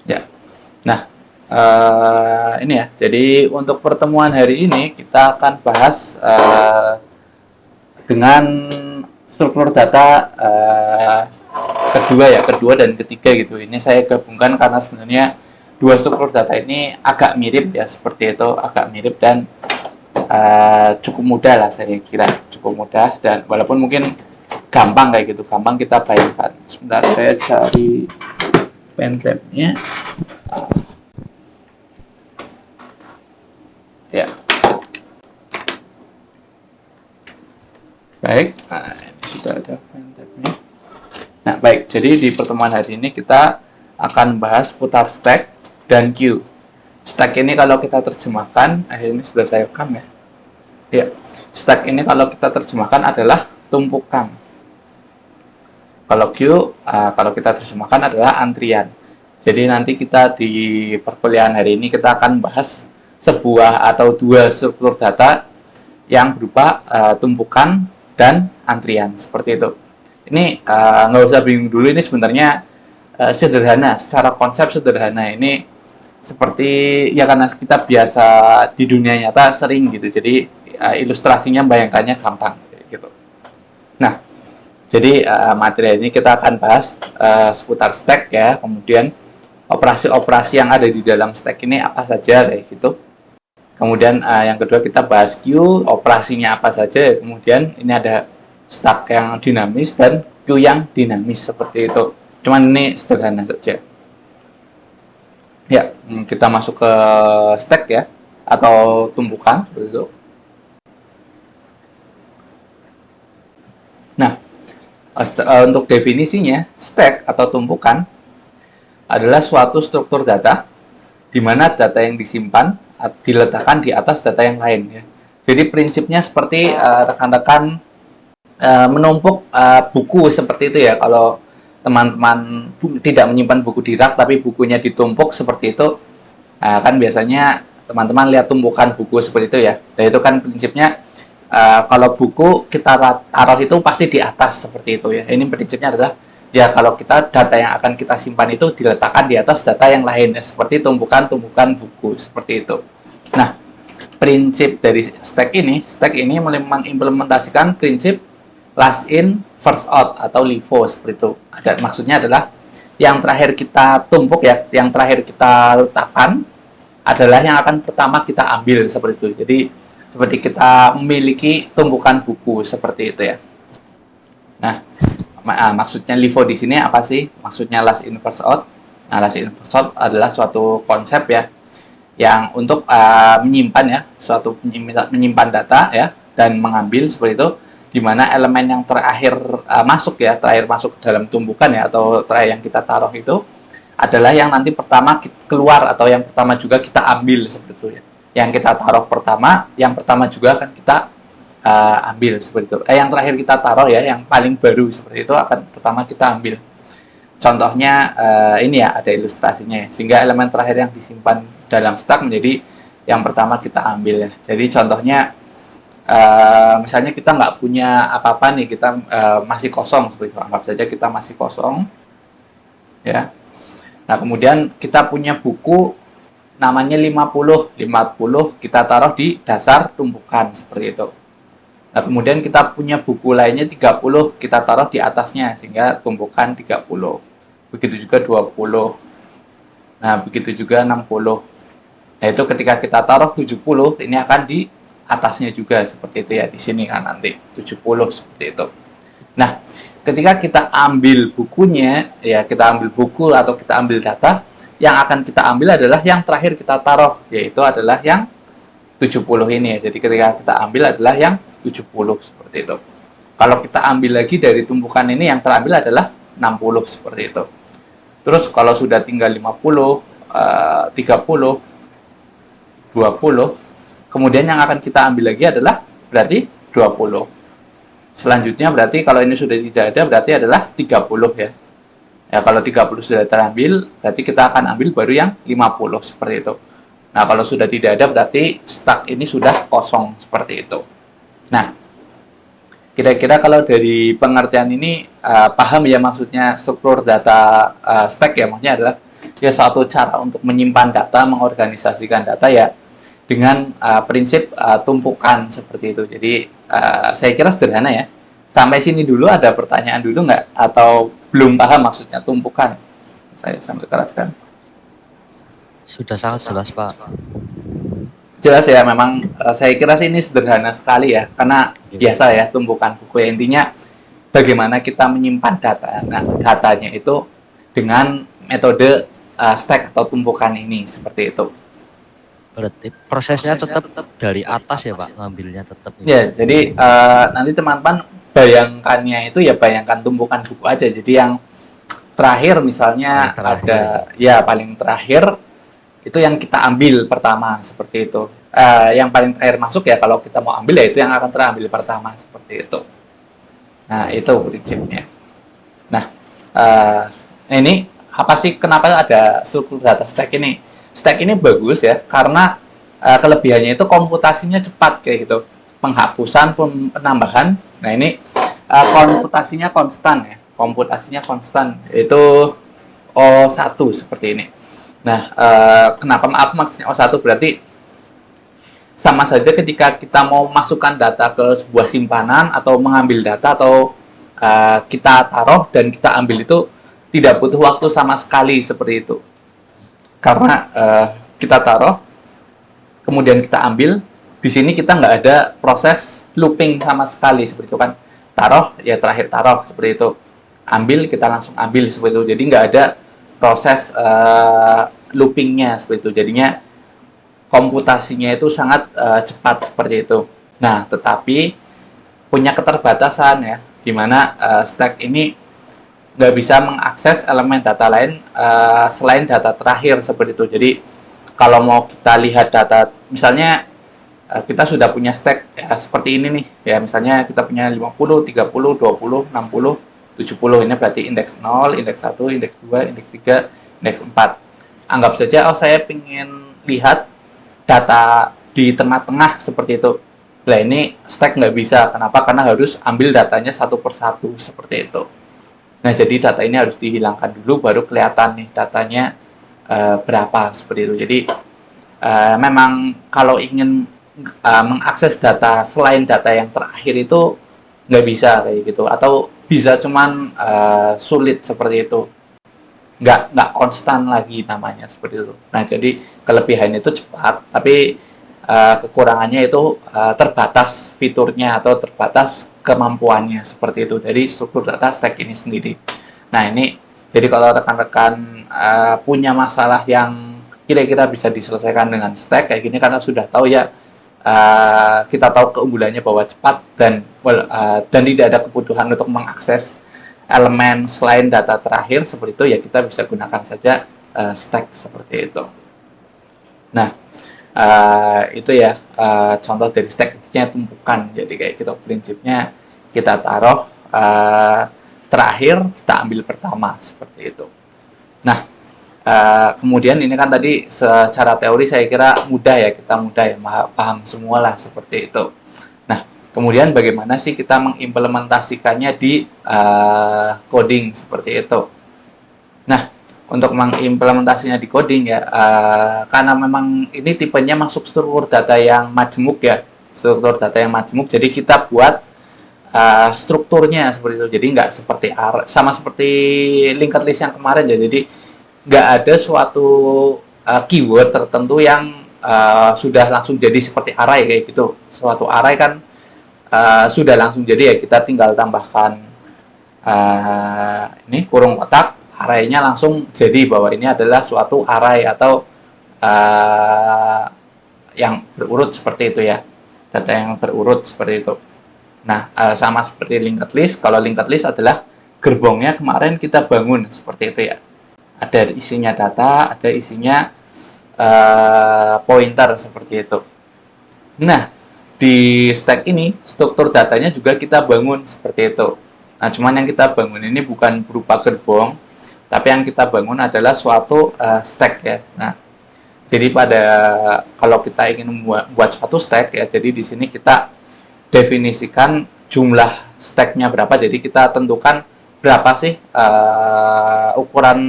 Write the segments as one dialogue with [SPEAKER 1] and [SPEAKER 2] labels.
[SPEAKER 1] Ya. Nah, ini ya. Jadi untuk pertemuan hari ini kita akan bahas dengan struktur data kedua dan ketiga gitu. Ini saya gabungkan karena sebenarnya dua struktur data ini agak mirip ya, seperti itu, agak mirip dan cukup mudah lah, saya kira cukup mudah, dan walaupun mungkin gampang kayak gitu, gampang kita bayangkan. Sebentar saya cari pen tabnya. Ya, baik. Nah, ini sudah ada pen tabnya. Nah, baik. Jadi di pertemuan hari ini kita akan bahas putar stack dan queue. Stack ini kalau kita terjemahkan, ini sudah saya rekam ya. Ya, stack ini kalau kita terjemahkan adalah tumpukan. Kalau queue, kalau kita terjemahkan adalah antrian. Jadi nanti kita di perkuliahan hari ini kita akan bahas sebuah atau dua struktur data yang berupa tumpukan dan antrian, seperti itu. Ini nggak usah bingung dulu, ini sebenarnya sederhana, secara konsep sederhana. Ini seperti ya karena kita biasa di dunia nyata sering gitu, jadi ilustrasinya bayangkannya gampang gitu. Nah, jadi materi ini kita akan bahas seputar stack ya, kemudian operasi-operasi yang ada di dalam stack ini apa saja kayak gitu. Kemudian yang kedua kita bahas queue, operasinya apa saja. Kemudian ini ada stack yang dinamis dan queue yang dinamis, seperti itu. Cuman ini sederhana saja. Ya, kita masuk ke stack ya, atau tumpukan seperti itu. Nah, untuk definisinya, stack atau tumpukan adalah suatu struktur data di mana data yang disimpan diletakkan di atas data yang lain ya. Jadi prinsipnya seperti rekan-rekan menumpuk buku seperti itu ya. Kalau teman-teman tidak menyimpan buku di rak tapi bukunya ditumpuk seperti itu, kan biasanya teman-teman lihat tumpukan buku seperti itu ya. Dan itu kan prinsipnya kalau buku kita taruh itu pasti di atas seperti itu ya. Ini prinsipnya adalah ya kalau kita data yang akan kita simpan itu diletakkan di atas data yang lain ya, seperti tumpukan-tumpukan buku seperti itu. Nah, prinsip dari stack ini mengimplementasikan prinsip last in first out atau LIFO seperti itu. Maksudnya adalah yang terakhir kita tumpuk ya, yang terakhir kita letakkan adalah yang akan pertama kita ambil seperti itu. Jadi seperti kita memiliki tumpukan buku seperti itu ya. Nah, maksudnya LIFO di sini apa sih? Maksudnya last in first out. Nah, last in first out adalah suatu konsep ya yang untuk menyimpan ya, suatu menyimpan data ya dan mengambil seperti itu, di mana elemen yang terakhir masuk ya, terakhir masuk dalam tumpukan ya, atau terakhir yang kita taruh itu adalah yang nanti pertama keluar atau yang pertama juga kita ambil seperti itu ya. Yang kita taruh pertama, yang pertama juga akan kita ambil seperti itu. Yang terakhir kita taruh ya, yang paling baru seperti itu akan pertama kita ambil. Contohnya ini ya, ada ilustrasinya ya. Sehingga elemen terakhir yang disimpan dalam stack menjadi yang pertama kita ambil ya. Jadi contohnya misalnya kita nggak punya apa-apa nih, kita masih kosong seperti itu. Anggap saja kita masih kosong ya. Nah, kemudian kita punya buku namanya 50 kita taruh di dasar tumpukan seperti itu. Nah, kemudian kita punya buku lainnya 30, kita taruh di atasnya sehingga tumpukan 30. Begitu juga 20. Nah, begitu juga 60. Nah, itu ketika kita taruh 70, ini akan di atasnya juga seperti itu ya, di sini kan nanti 70 seperti itu. Nah, ketika kita ambil bukunya ya, kita ambil buku atau kita ambil data, yang akan kita ambil adalah yang terakhir kita taruh, yaitu adalah yang 70 ini ya. Jadi ketika kita ambil adalah yang 70 seperti itu. Kalau kita ambil lagi dari tumpukan ini, yang terambil adalah 60 seperti itu. Terus kalau sudah tinggal 50, 30, 20, kemudian yang akan kita ambil lagi adalah berarti 20. Selanjutnya berarti kalau ini sudah tidak ada berarti adalah 30 ya. Ya, kalau 30 sudah terambil, berarti kita akan ambil baru yang 50 seperti itu. Nah, kalau sudah tidak ada berarti stack ini sudah kosong seperti itu. Nah, kira-kira kalau dari pengertian ini paham ya maksudnya struktur data stack ya, maksudnya adalah ya suatu cara untuk menyimpan data, mengorganisasikan data ya dengan prinsip tumpukan seperti itu. Jadi saya kira sederhana ya. Sampai sini dulu ada pertanyaan dulu nggak? Atau belum paham maksudnya tumpukan? Saya sambil teraskan.
[SPEAKER 2] Sudah sangat jelas, Pak.
[SPEAKER 1] Jelas ya, memang saya kira sih ini sederhana sekali ya, karena biasa ya tumpukan buku. Intinya bagaimana kita menyimpan data. Nah, datanya itu dengan metode stack atau tumpukan ini, seperti itu.
[SPEAKER 2] Berarti prosesnya tetap dari atas ya, Pak, ngambilnya tetap ini.
[SPEAKER 1] Ya, jadi nanti teman-teman bayangkannya itu ya bayangkan tumpukan buku aja. Jadi yang terakhir misalnya ada ya paling terakhir itu yang kita ambil pertama seperti itu. Yang paling terakhir masuk ya kalau kita mau ambil ya itu yang akan terambil pertama seperti itu. Nah, itu prinsipnya. Nah, ini apa sih kenapa ada struktur data stack ini? Stack ini bagus ya karena kelebihannya itu komputasinya cepat kayak gitu. Penghapusan, penambahan. Nah, ini komputasinya konstan ya. Komputasinya konstan itu O1 seperti ini. Nah, kenapa maksudnya O1 berarti sama saja ketika kita mau masukkan data ke sebuah simpanan atau mengambil data atau kita taruh dan kita ambil itu tidak butuh waktu sama sekali seperti itu. Karena kita taruh, kemudian kita ambil, di sini kita nggak ada proses looping sama sekali seperti itu kan. Taruh, ya terakhir taruh seperti itu. Ambil, kita langsung ambil seperti itu. Jadi nggak ada proses loopingnya seperti itu. Jadinya komputasinya itu sangat cepat seperti itu. Nah, tetapi punya keterbatasan ya, di mana stack ini nggak bisa mengakses elemen data lain selain data terakhir seperti itu. Jadi kalau mau kita lihat data, misalnya kita sudah punya stack ya, seperti ini nih, ya misalnya kita punya 50, 30, 20, 60, 70, ini berarti indeks 0, indeks 1, indeks 2, indeks 3, indeks 4. Anggap saja, oh saya ingin lihat data di tengah-tengah seperti itu. Nah ini stack nggak bisa, kenapa? Karena harus ambil datanya satu persatu seperti itu. Nah jadi data ini harus dihilangkan dulu, baru kelihatan nih datanya berapa seperti itu. Jadi memang kalau ingin mengakses data selain data yang terakhir itu nggak bisa kayak gitu, atau bisa cuman sulit seperti itu, nggak konstan lagi namanya seperti itu. Nah jadi kelebihannya itu cepat, tapi kekurangannya itu terbatas fiturnya atau terbatas kemampuannya seperti itu dari struktur data stack ini sendiri. Nah ini jadi kalau rekan-rekan punya masalah yang kira-kira bisa diselesaikan dengan stack kayak gini, karena sudah tahu ya kita tahu keunggulannya bahwa cepat dan tidak ada kebutuhan untuk mengakses elemen selain data terakhir seperti itu, ya kita bisa gunakan saja stack seperti itu. Nah itu ya contoh dari stack, intinya tumpukan. Jadi kayak gitu prinsipnya, kita taruh terakhir, kita ambil pertama seperti itu. Nah kemudian ini kan tadi secara teori saya kira mudah ya, kita mudah ya paham semua lah seperti itu. Nah kemudian bagaimana sih kita mengimplementasikannya di coding seperti itu. Nah untuk mengimplementasinya di coding ya, karena memang ini tipenya masuk struktur data yang majemuk ya, struktur data yang majemuk, jadi kita buat strukturnya seperti itu. Jadi nggak seperti sama seperti linked list yang kemarin ya, jadi nggak ada suatu keyword tertentu yang sudah langsung jadi seperti array kayak gitu. Suatu array kan sudah langsung jadi ya, kita tinggal tambahkan ini kurung kotak, array-nya langsung jadi bahwa ini adalah suatu array atau yang berurut seperti itu ya, data yang berurut seperti itu. Nah sama seperti linked list, kalau linked list adalah gerbongnya kemarin kita bangun seperti itu ya, ada isinya data, ada isinya pointer seperti itu. Nah di stack ini struktur datanya juga kita bangun seperti itu. Nah cuman yang kita bangun ini bukan berupa gerbong, tapi yang kita bangun adalah suatu stack ya. Nah jadi kalau kita ingin membuat suatu stack ya, jadi di sini kita definisikan jumlah stacknya berapa. Jadi kita tentukan berapa sih ukuran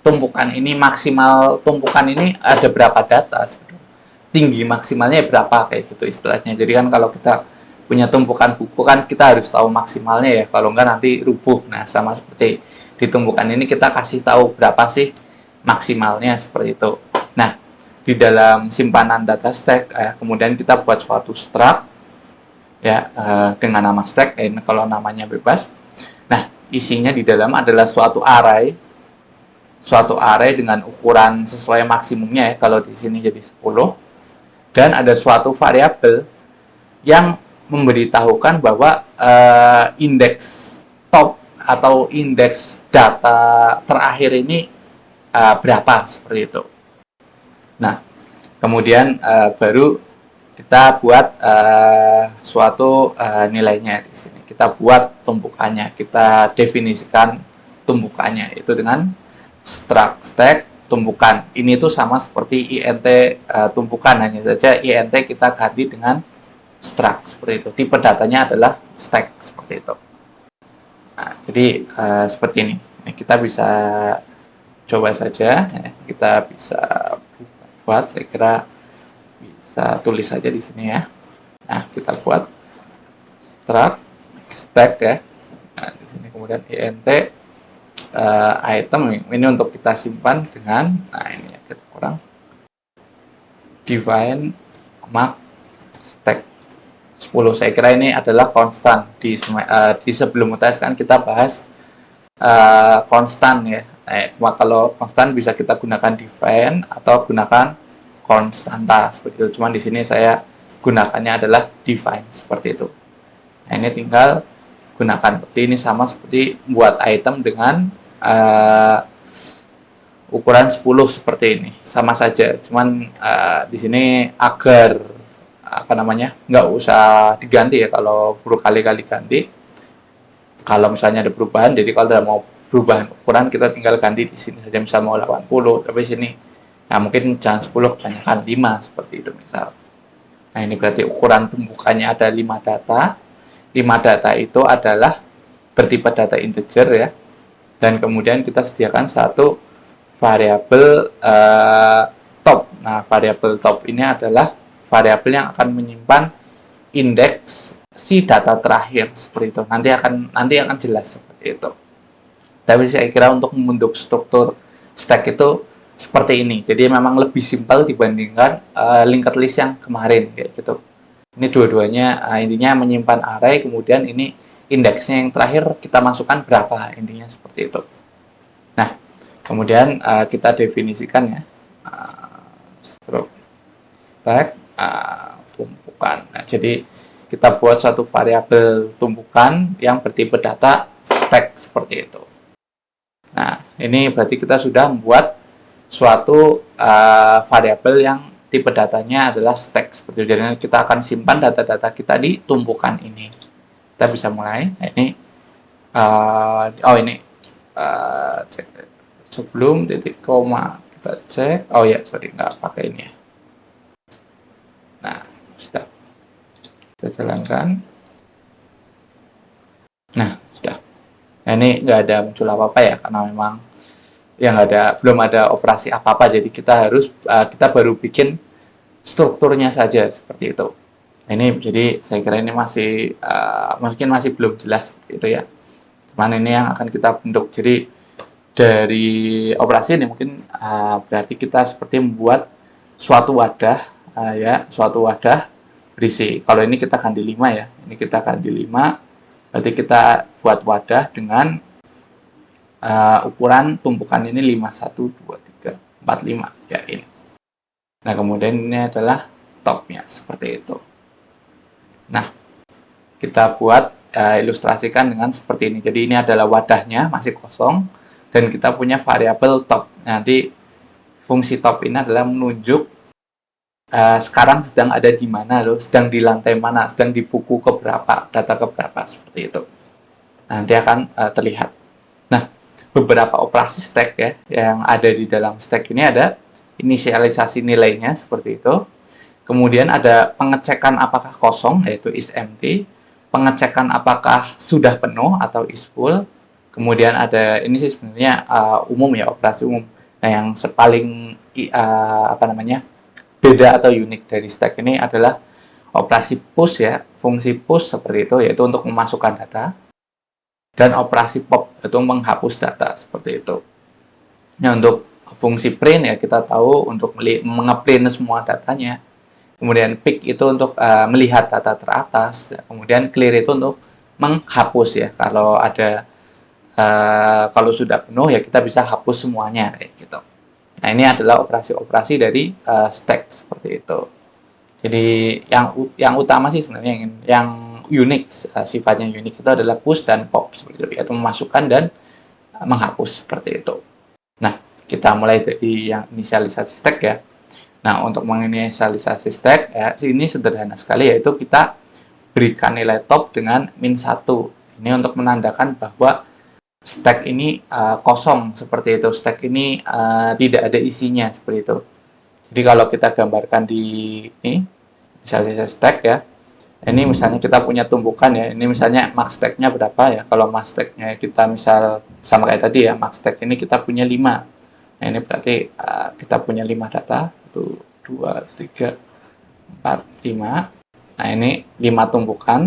[SPEAKER 1] tumpukan ini, maksimal tumpukan ini ada berapa data, tinggi maksimalnya berapa, kayak gitu istilahnya. Jadi kan kalau kita punya tumpukan buku kan kita harus tahu maksimalnya ya, kalau enggak nanti rubuh. Nah, sama seperti di tumpukan ini kita kasih tahu berapa sih maksimalnya, seperti itu. Nah, di dalam simpanan data stack kemudian kita buat suatu struct ya, dengan nama stack, kalau namanya bebas. Nah, isinya di dalam adalah suatu array dengan ukuran sesuai maksimumnya ya, kalau di sini jadi 10, dan ada suatu variabel yang memberitahukan bahwa indeks top atau indeks data terakhir ini berapa, seperti itu. Nah, kemudian baru kita buat suatu nilainya di sini. Kita buat tumpukannya, kita definisikan tumpukannya itu dengan struct stack tumpukan. Ini tuh sama seperti int tumpukan, hanya saja int kita ganti dengan struct, seperti itu. Tipe datanya adalah stack, seperti itu. Nah, jadi seperti ini. Nah, kita bisa coba saja, kita bisa buat, saya kira bisa tulis saja di sini ya. Nah, kita buat struct stack ya. Nah, di sini kemudian int item ini untuk kita simpan dengan, nah ini ya, kita kurang define mark stack 10. Saya kira ini adalah konstan. Di sebelum UTS kan kita bahas konstan ya. Kalau konstan bisa kita gunakan define atau gunakan konstanta, seperti itu. Cuman di sini saya gunakannya adalah define, seperti itu. Nah, ini tinggal gunakan seperti ini, sama seperti buat item dengan ukuran 10 seperti ini, sama saja. Cuman di sini agar nggak usah diganti ya, kalau berkali-kali ganti. Kalau misalnya ada perubahan, jadi kalau mau perubahan ukuran kita tinggal ganti di sini saja, misal mau 80, tapi sini nah mungkin jangan 10, kebanyakan 5, seperti itu misal. Nah, ini berarti ukuran tumpukannya ada 5 data. 5 data itu adalah bertipe data integer ya. Dan kemudian kita sediakan satu variabel top. Nah, variabel top ini adalah variabel yang akan menyimpan indeks si data terakhir, seperti itu. Nanti akan jelas seperti itu. Tapi saya kira untuk membentuk struktur stack itu seperti ini. Jadi memang lebih simpel dibandingkan linked list yang kemarin, kayak gitu. Ini dua-duanya intinya menyimpan array, kemudian ini indeksnya yang terakhir kita masukkan berapa, intinya seperti itu. Nah, kemudian kita definisikan ya, struct stack tumpukan. Nah, jadi kita buat satu variabel tumpukan yang bertipe data stack, seperti itu. Nah, ini berarti kita sudah membuat suatu variabel yang tipe datanya adalah stack, seperti itu. Jadi kita akan simpan data-data kita di tumpukan ini. Kita bisa mulai. Nah, ini cek sebelum titik koma kita cek. Oh ya, sorry, nggak pakai ini ya. Nah, sudah kita jalankan. Nah, sudah. Nah, ini nggak ada muncul apa-apa ya, karena memang yang belum ada operasi apa-apa. Jadi kita baru bikin strukturnya saja, seperti itu. Ini jadi saya kira ini mungkin masih belum jelas gitu ya. Cuman ini yang akan kita bentuk. Jadi dari operasi ini mungkin berarti kita seperti membuat suatu wadah suatu wadah berisi. Kalau ini kita ganti 5 ya. Ini kita ganti 5. Berarti kita buat wadah dengan ukuran tumpukan ini 5, 1, 2, 3, 4, 5 ya, ini. Nah, kemudian ini adalah topnya, seperti itu. Nah, kita buat ilustrasikan dengan seperti ini. Jadi ini adalah wadahnya, masih kosong, dan kita punya variabel top. Nanti fungsi top ini adalah menunjuk sekarang sedang ada di mana loh, sedang di lantai mana, sedang di buku keberapa, data keberapa, seperti itu. Nanti akan terlihat. Nah, beberapa operasi stack ya yang ada di dalam stack ini ada inisialisasi nilainya, seperti itu. Kemudian ada pengecekan apakah kosong, yaitu is empty. Pengecekan apakah sudah penuh atau is full. Kemudian ada ini sih sebenarnya umum ya, operasi umum. Nah, yang paling apa namanya beda atau unik dari stack ini adalah operasi push ya, fungsi push seperti itu yaitu untuk memasukkan data, dan operasi pop itu menghapus data seperti itu. Nah, untuk fungsi print ya kita tahu untuk mengeprint semua datanya. Kemudian pick itu untuk melihat data teratas, kemudian clear itu untuk menghapus ya. Kalau ada kalau sudah penuh ya kita bisa hapus semuanya kayak gitu. Nah, ini adalah operasi-operasi dari stack seperti itu. Jadi yang utama sih sebenarnya yang unik, sifatnya unik itu adalah push dan pop seperti itu, yaitu memasukkan dan menghapus seperti itu. Nah, kita mulai dari yang inisialisasi stack ya. Nah, untuk menginisialisasi stack ya, ini sederhana sekali, yaitu kita berikan nilai top dengan -1. Ini untuk menandakan bahwa stack ini kosong seperti itu. Stack ini tidak ada isinya seperti itu. Jadi kalau kita gambarkan di ini, misalnya stack ya. Ini misalnya kita punya tumpukan ya. Ini misalnya max stack-nya berapa ya. Kalau max stack-nya kita misal sama kayak tadi ya, max stack ini kita punya 5. Nah, ini berarti kita punya 5 data. 1, 2, 3, 4, 5. Nah, ini 5 tumpukan.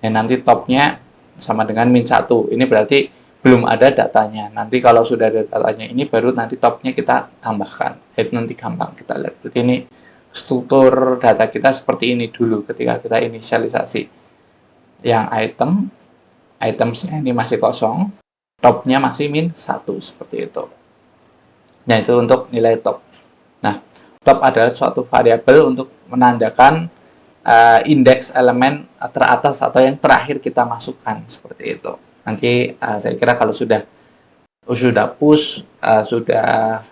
[SPEAKER 1] Dan nanti topnya sama dengan -1. Ini berarti belum ada datanya. Nanti kalau sudah ada datanya ini baru nanti topnya kita tambahkan. Itu nanti gampang kita lihat. Berarti ini struktur data kita seperti ini dulu ketika kita inisialisasi. Yang itemsnya ini masih kosong, topnya masih -1 seperti itu. Nah, itu untuk nilai top. Nah, top adalah suatu variabel untuk menandakan indeks elemen teratas atau yang terakhir kita masukkan seperti itu. Nanti saya kira kalau sudah push, sudah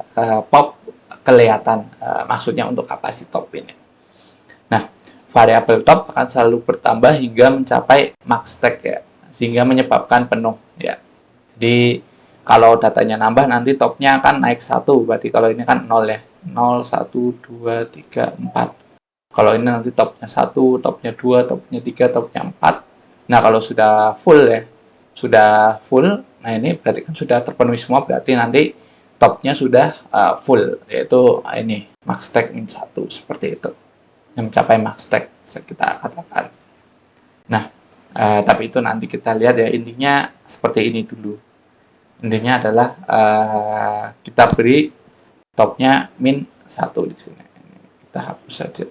[SPEAKER 1] pop, kelihatan maksudnya untuk apa sih top ini. Nah, variabel top akan selalu bertambah hingga mencapai max stack ya, sehingga menyebabkan penuh ya. Jadi kalau datanya nambah nanti topnya akan naik 1, berarti kalau ini kan 0 ya. 0, 1, 2, 3, 4. Kalau ini nanti topnya 1, topnya 2, topnya 3, topnya 4. Nah, kalau sudah full ya, sudah full, nah ini berarti kan sudah terpenuhi semua, berarti nanti topnya sudah full, yaitu ini max stack -1 seperti itu, yang mencapai max stack kita katakan. Nah, tapi itu nanti kita lihat ya, intinya seperti ini dulu. Intinya adalah kita beri topnya -1 di sini. Kita hapus saja.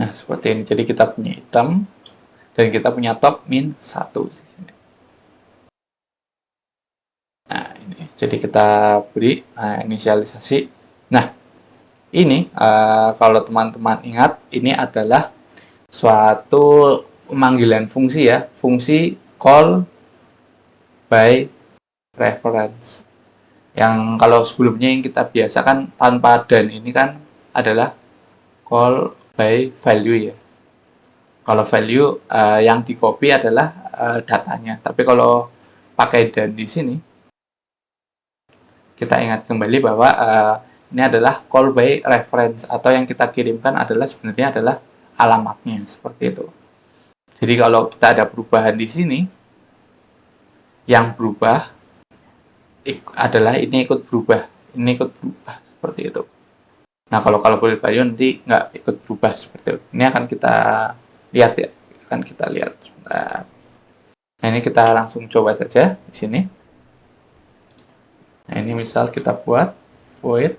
[SPEAKER 1] Nah, seperti ini. Jadi kita punya item dan kita punya top -1 di sini. Nah, ini. Jadi kita beri inisialisasi. Nah, ini kalau teman-teman ingat, ini adalah suatu pemanggilan fungsi ya, fungsi call by reference. Yang kalau sebelumnya yang kita biasakan tanpa dan ini kan adalah call by value ya. Kalau value yang di copy adalah datanya. Tapi kalau pakai dan di sini, kita ingat kembali bahwa ini adalah call by reference, atau yang kita kirimkan adalah sebenarnya adalah alamatnya seperti itu. Jadi kalau kita ada perubahan di sini, yang berubah adalah ini ikut berubah seperti itu. Nah, kalau boleh value nanti nggak ikut berubah seperti itu. Ini akan kita lihat ya, sebentar. Nah, ini kita langsung coba saja di sini. Nah, ini misal kita buat void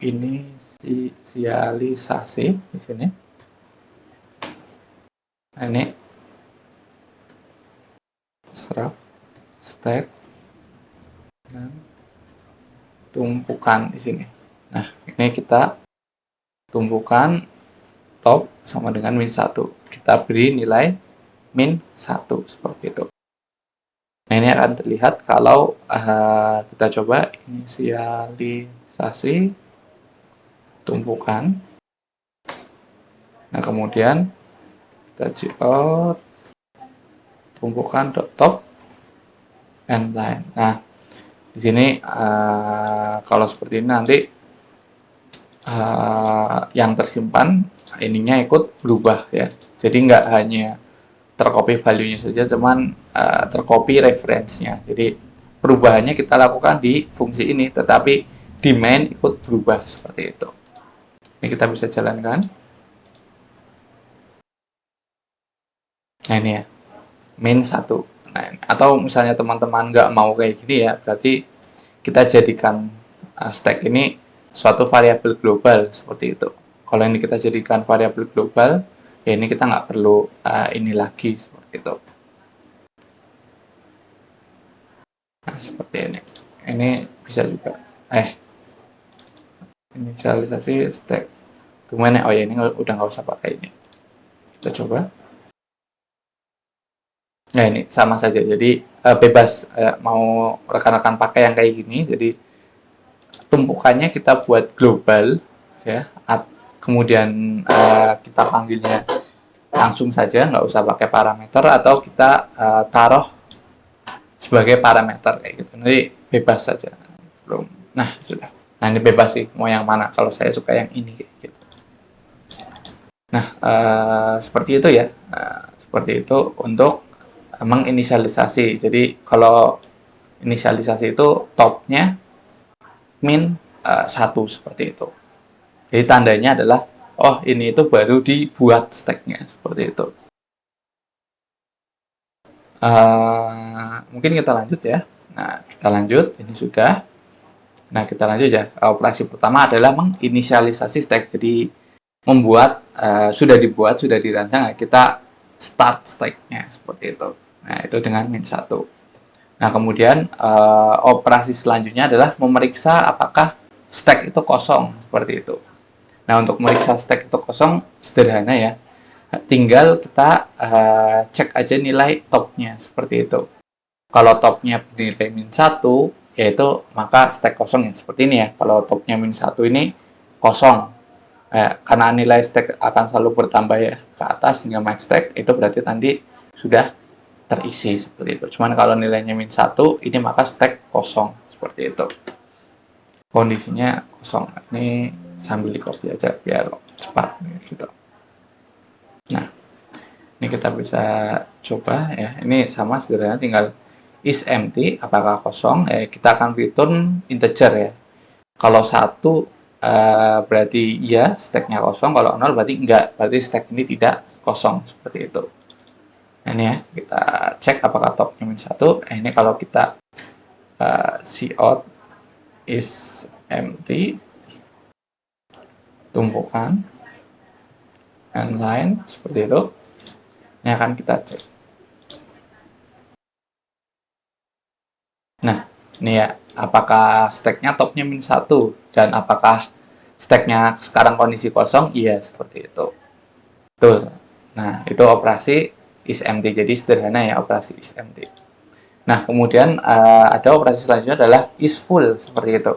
[SPEAKER 1] inisialisasi di sini. Nah, ini stack dan tumpukan di sini. Nah, ini kita tumpukan top sama dengan -1. Kita beri nilai -1 seperti itu. Nah, ini akan terlihat kalau kita coba inisialisasi tumpukan. Nah, kemudian kita cout tumpukan top and line. Nah, di sini kalau seperti ini nanti yang tersimpan ininya ikut berubah ya. Jadi nggak hanya tercopy value-nya saja, cuman tercopy reference-nya. Jadi perubahannya kita lakukan di fungsi ini, tetapi di main ikut berubah seperti itu. Ini kita bisa jalankan. Nah ini ya, main 1. Nah, atau misalnya teman-teman nggak mau kayak gini ya, berarti kita jadikan stack ini suatu variabel global seperti itu. Kalau ini kita jadikan variabel global, ya ini kita nggak perlu ini lagi seperti itu. Nah, seperti ini. Ini bisa juga. Inisialisasi stack. Gimana? Oh ya, ini udah nggak usah pakai ini. Kita coba. Nah, ini sama saja. Jadi bebas mau rekan-rekan pakai yang kayak gini. Jadi tumpukannya kita buat global, ya. Kemudian kita panggilnya langsung saja, nggak usah pakai parameter, atau kita taruh sebagai parameter kayak gitu. Nanti bebas saja. Belum. Nah, sudah. Nah, ini bebas sih mau yang mana. Kalau saya suka yang ini kayak gitu. Nah, seperti itu ya. Seperti itu untuk menginisialisasi. Jadi kalau inisialisasi itu topnya min 1 seperti itu. Jadi tandanya adalah oh ini itu baru dibuat stacknya seperti itu. Mungkin kita lanjut ya. Nah, kita lanjut. Ini sudah. Nah, kita lanjut ya. Operasi pertama adalah menginisialisasi stack. Jadi membuat sudah dibuat, sudah dirancang, kita start stack-nya seperti itu. Nah, itu dengan min 1. Nah, kemudian operasi selanjutnya adalah memeriksa apakah stack itu kosong seperti itu. Nah, untuk memeriksa stack itu kosong sederhana ya. Tinggal kita cek aja nilai topnya seperti itu. Kalau topnya nilai min 1, yaitu maka stack kosong ya seperti ini ya. Kalau topnya min 1 ini kosong. Karena nilai stack akan selalu bertambah ya ke atas hingga max stack, itu berarti nanti sudah terisi seperti itu. Cuman kalau nilainya min 1, ini maka stack kosong seperti itu. Kondisinya kosong. Ini sambil di copy aja biar cepat gitu. Nah, ini kita bisa coba ya. Ini sama sederhana, tinggal is empty, apakah kosong? Kita akan return integer ya. Kalau 1 berarti ya stacknya kosong, kalau 0 berarti enggak, berarti stack ini tidak kosong seperti itu. Nah, ini ya, kita cek apakah topnya min 1. Ini kalau kita cout is empty, tumpukan and line seperti itu. Ini akan kita cek. Nah, ini ya, apakah stacknya topnya min 1 dan apakah stacknya sekarang kondisi kosong? Iya, seperti itu. Betul. Nah, itu operasi is empty. Jadi sederhana ya operasi is empty. Nah, kemudian ada operasi selanjutnya adalah is full seperti itu.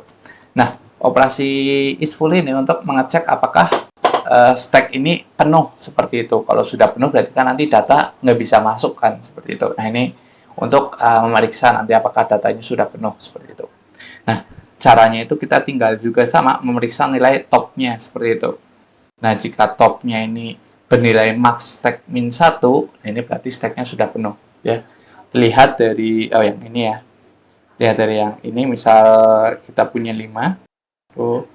[SPEAKER 1] Nah, operasi is full ini untuk mengecek apakah stack ini penuh seperti itu. Kalau sudah penuh berarti kan nanti data nggak bisa masuk kan seperti itu. Nah, ini untuk memeriksa nanti apakah datanya sudah penuh seperti itu. Nah, caranya itu kita tinggal juga sama memeriksa nilai topnya seperti itu. Nah, jika topnya ini bernilai max stack min 1, ini berarti stacknya sudah penuh ya. Lihat dari yang ini ya. Lihat dari yang ini, misal kita punya 5, 2,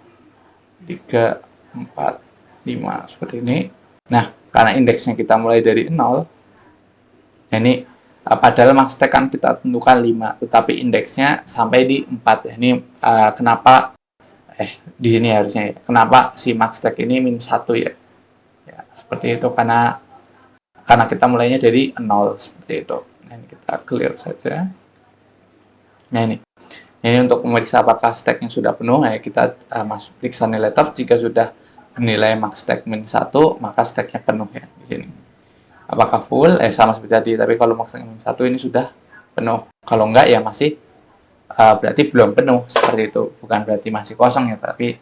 [SPEAKER 1] 3, 4, 5 seperti ini. Nah, karena indeksnya kita mulai dari 0, ini padahal max stack kan kita tentukan 5, tetapi indeksnya sampai di 4. Ini kenapa di sini harusnya ya. Kenapa si max stack ini min 1 ya? Ya, seperti itu karena kita mulainya dari 0 seperti itu. Nah, ini kita clear saja. Nah, ini untuk memeriksa apakah stacknya sudah penuh, ya kita masuk periksa nilai top. Jika sudah bernilai max stack min 1, maka stacknya penuh ya di sini. Apakah full? Sama seperti tadi, tapi kalau max stack min 1 ini sudah penuh. Kalau enggak ya masih berarti belum penuh seperti itu. Bukan berarti masih kosong ya, tapi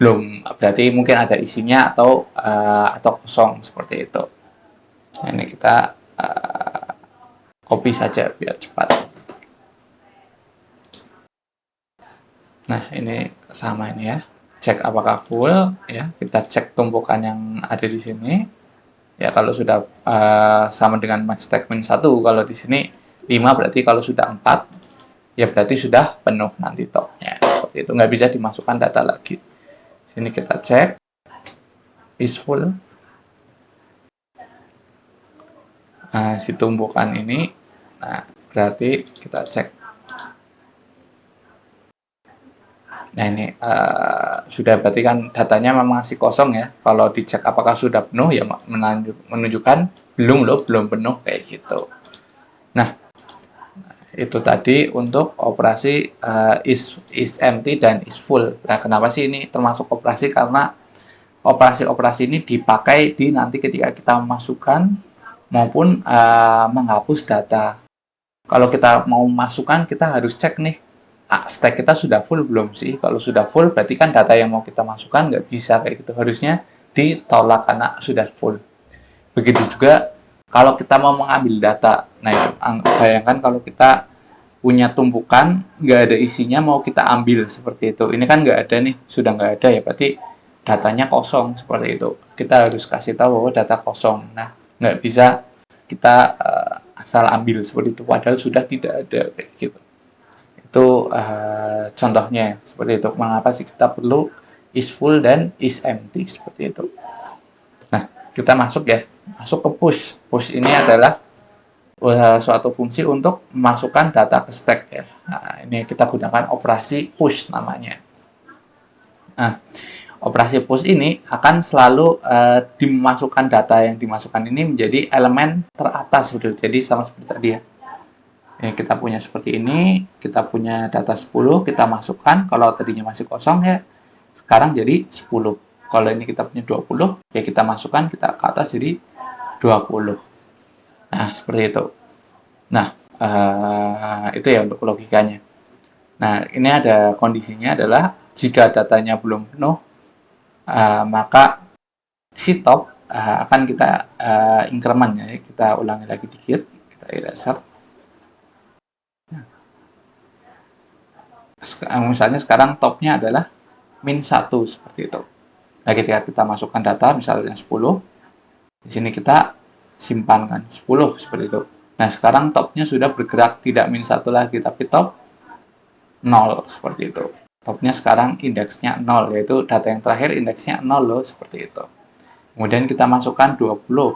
[SPEAKER 1] belum, berarti mungkin ada isinya atau kosong seperti itu. Nah, ini kita copy saja biar cepat. Nah, ini sama ini ya. Cek apakah full ya. Kita cek tumpukan yang ada di sini. Ya kalau sudah sama dengan max stack min 1, kalau di sini 5 berarti kalau sudah 4 ya berarti sudah penuh nanti topnya. Seperti itu, nggak bisa dimasukkan data lagi. Sini kita cek is full. Nah, si tumpukan ini, nah berarti kita cek. Nah ini sudah, berarti kan datanya memang masih kosong ya. Kalau dicek apakah sudah penuh ya menunjukkan belum loh, belum penuh kayak gitu. Nah itu tadi untuk operasi is empty dan is full. Nah kenapa sih ini termasuk operasi? Karena operasi-operasi ini dipakai di nanti ketika kita memasukkan maupun menghapus data. Kalau kita mau masukkan, kita harus cek nih, stack kita sudah full belum sih? Kalau sudah full, berarti kan data yang mau kita masukkan nggak bisa kayak gitu. Harusnya ditolak karena sudah full. Begitu juga kalau kita mau mengambil data. Nah, itu, bayangkan kalau kita punya tumpukan, nggak ada isinya, mau kita ambil seperti itu. Ini kan nggak ada nih, sudah nggak ada ya, berarti datanya kosong seperti itu. Kita harus kasih tahu bahwa data kosong. Nah, nggak bisa kita asal ambil seperti itu, padahal sudah tidak ada kayak gitu. Itu contohnya seperti itu. Mengapa sih kita perlu is full dan is empty seperti itu. Nah, kita masuk ya, masuk ke push. Push ini adalah suatu fungsi untuk memasukkan data ke stack ya. Nah, ini kita gunakan operasi push namanya. Nah, operasi push ini akan selalu dimasukkan data yang dimasukkan ini menjadi elemen teratas gitu. Jadi sama seperti tadi ya. Ini kita punya seperti ini, kita punya data 10, kita masukkan, kalau tadinya masih kosong ya, sekarang jadi 10. Kalau ini kita punya 20, ya kita masukkan, kita ke atas jadi 20. Nah, seperti itu. Nah, itu ya untuk logikanya. Nah, ini ada kondisinya adalah jika datanya belum penuh, maka si top akan kita increment ya. Kita ulangi lagi dikit, kita eraser. Misalnya sekarang topnya adalah min 1 seperti itu. Nah, ketika kita masukkan data misalnya 10, di sini kita simpankan 10 seperti itu. Nah, sekarang topnya sudah bergerak tidak min 1 lagi, tapi top 0 seperti itu. Topnya sekarang indeksnya 0, yaitu data yang terakhir indeksnya 0 loh, seperti itu. Kemudian kita masukkan 20.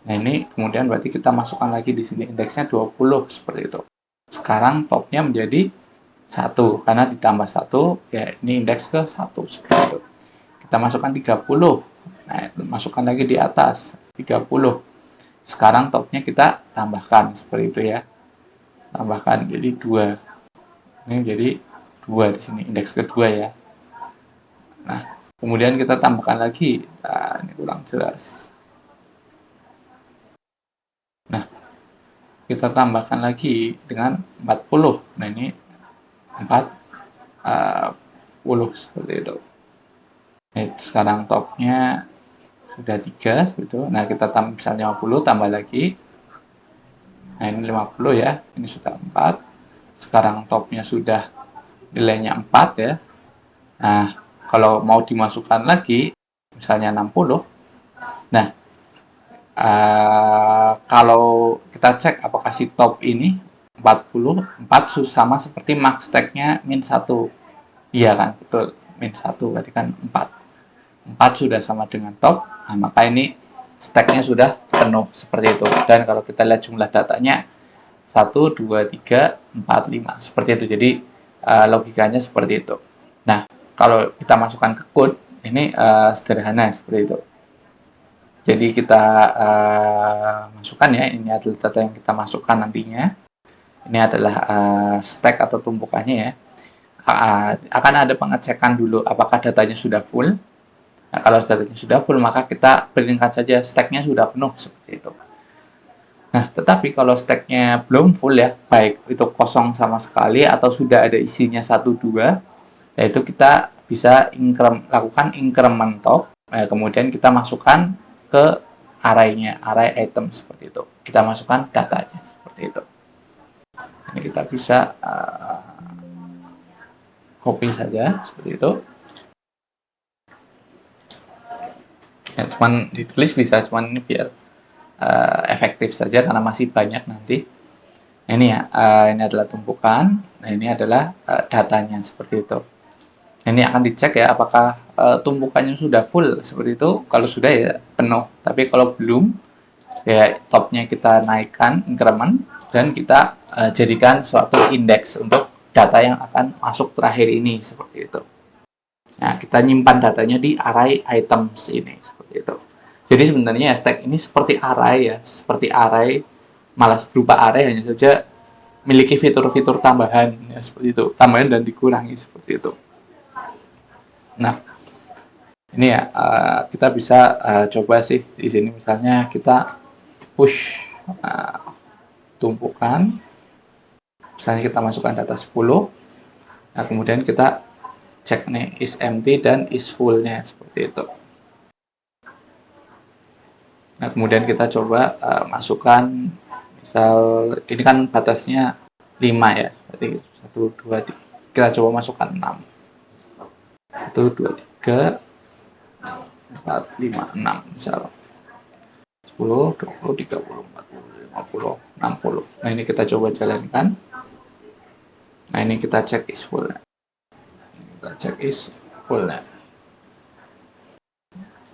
[SPEAKER 1] Nah, ini kemudian berarti kita masukkan lagi di sini indeksnya 20 seperti itu. Sekarang topnya menjadi 1 karena ditambah 1 ya, ini indeks ke 1 seperti itu. Kita masukkan 30. Nah, masukkan lagi di atas 30. Sekarang topnya kita tambahkan seperti itu ya. Tambahkan jadi 2. Ini jadi 2 di sini, indeks kedua ya. Nah, kemudian kita tambahkan lagi. Nah, ini kurang jelas. Nah, kita tambahkan lagi dengan 40. Nah, ini 40 seperti itu. Nah, sekarang topnya sudah 3 seperti itu. Nah, kita tambah misalnya 50, tambah lagi. Nah, ini 50 ya. Ini sudah 4. Sekarang topnya sudah nilainya 4 ya. Nah, kalau mau dimasukkan lagi, misalnya 60. Nah, kalau kita cek apakah si top ini 44 sama seperti max stack-nya min 1. Iya kan, betul. Min 1 berarti kan 4. 4 sudah sama dengan top, nah, maka ini stack-nya sudah penuh seperti itu. Dan kalau kita lihat jumlah datanya 1, 2, 3, 4, 5 seperti itu. Jadi logikanya seperti itu. Nah, kalau kita masukkan ke code ini sederhana seperti itu. Jadi kita masukkan ya, ini adalah data yang kita masukkan nantinya. Ini adalah stack atau tumpukannya ya. Akan ada pengecekan dulu apakah datanya sudah full. Nah, kalau datanya sudah full, maka kita berikan saja stack-nya sudah penuh seperti itu. Nah, tetapi kalau stack-nya belum full ya, baik itu kosong sama sekali atau sudah ada isinya 1, 2, yaitu kita bisa lakukan increment top, kemudian kita masukkan ke array-nya, array item seperti itu. Kita masukkan datanya seperti itu. Ini kita bisa copy saja seperti itu. Ya, cuman ditulis bisa, cuman ini biar efektif saja karena masih banyak nanti. Nah, ini ya, ini adalah tumpukan. Nah, ini adalah datanya seperti itu. Nah, ini akan dicek ya apakah tumpukannya sudah full seperti itu. Kalau sudah ya penuh. Tapi kalau belum, ya topnya kita naikkan increment dan kita jadikan suatu indeks untuk data yang akan masuk terakhir ini seperti itu. Nah, kita nyimpan datanya di array items ini seperti itu. Jadi sebenarnya stack ini seperti array ya, seperti array, malah berupa array, hanya saja memiliki fitur-fitur tambahan ya, seperti itu, tambahan dan dikurangi seperti itu. Nah, ini ya kita bisa coba sih di sini, misalnya kita push tumpukan, misalnya kita masukkan data 10. Nah, kemudian kita cek nih is empty dan is full-nya seperti itu. Nah, kemudian kita coba masukkan, misal ini kan batasnya 5 ya, berarti 1, 2, 3. Kita coba masukkan 6. 1, 2, 3, 4, 5, 6 misal. 10, 20, 30, 40, 50, 60. Nah, ini kita coba jalankan. Nah, ini kita cek is full. Kita cek is full.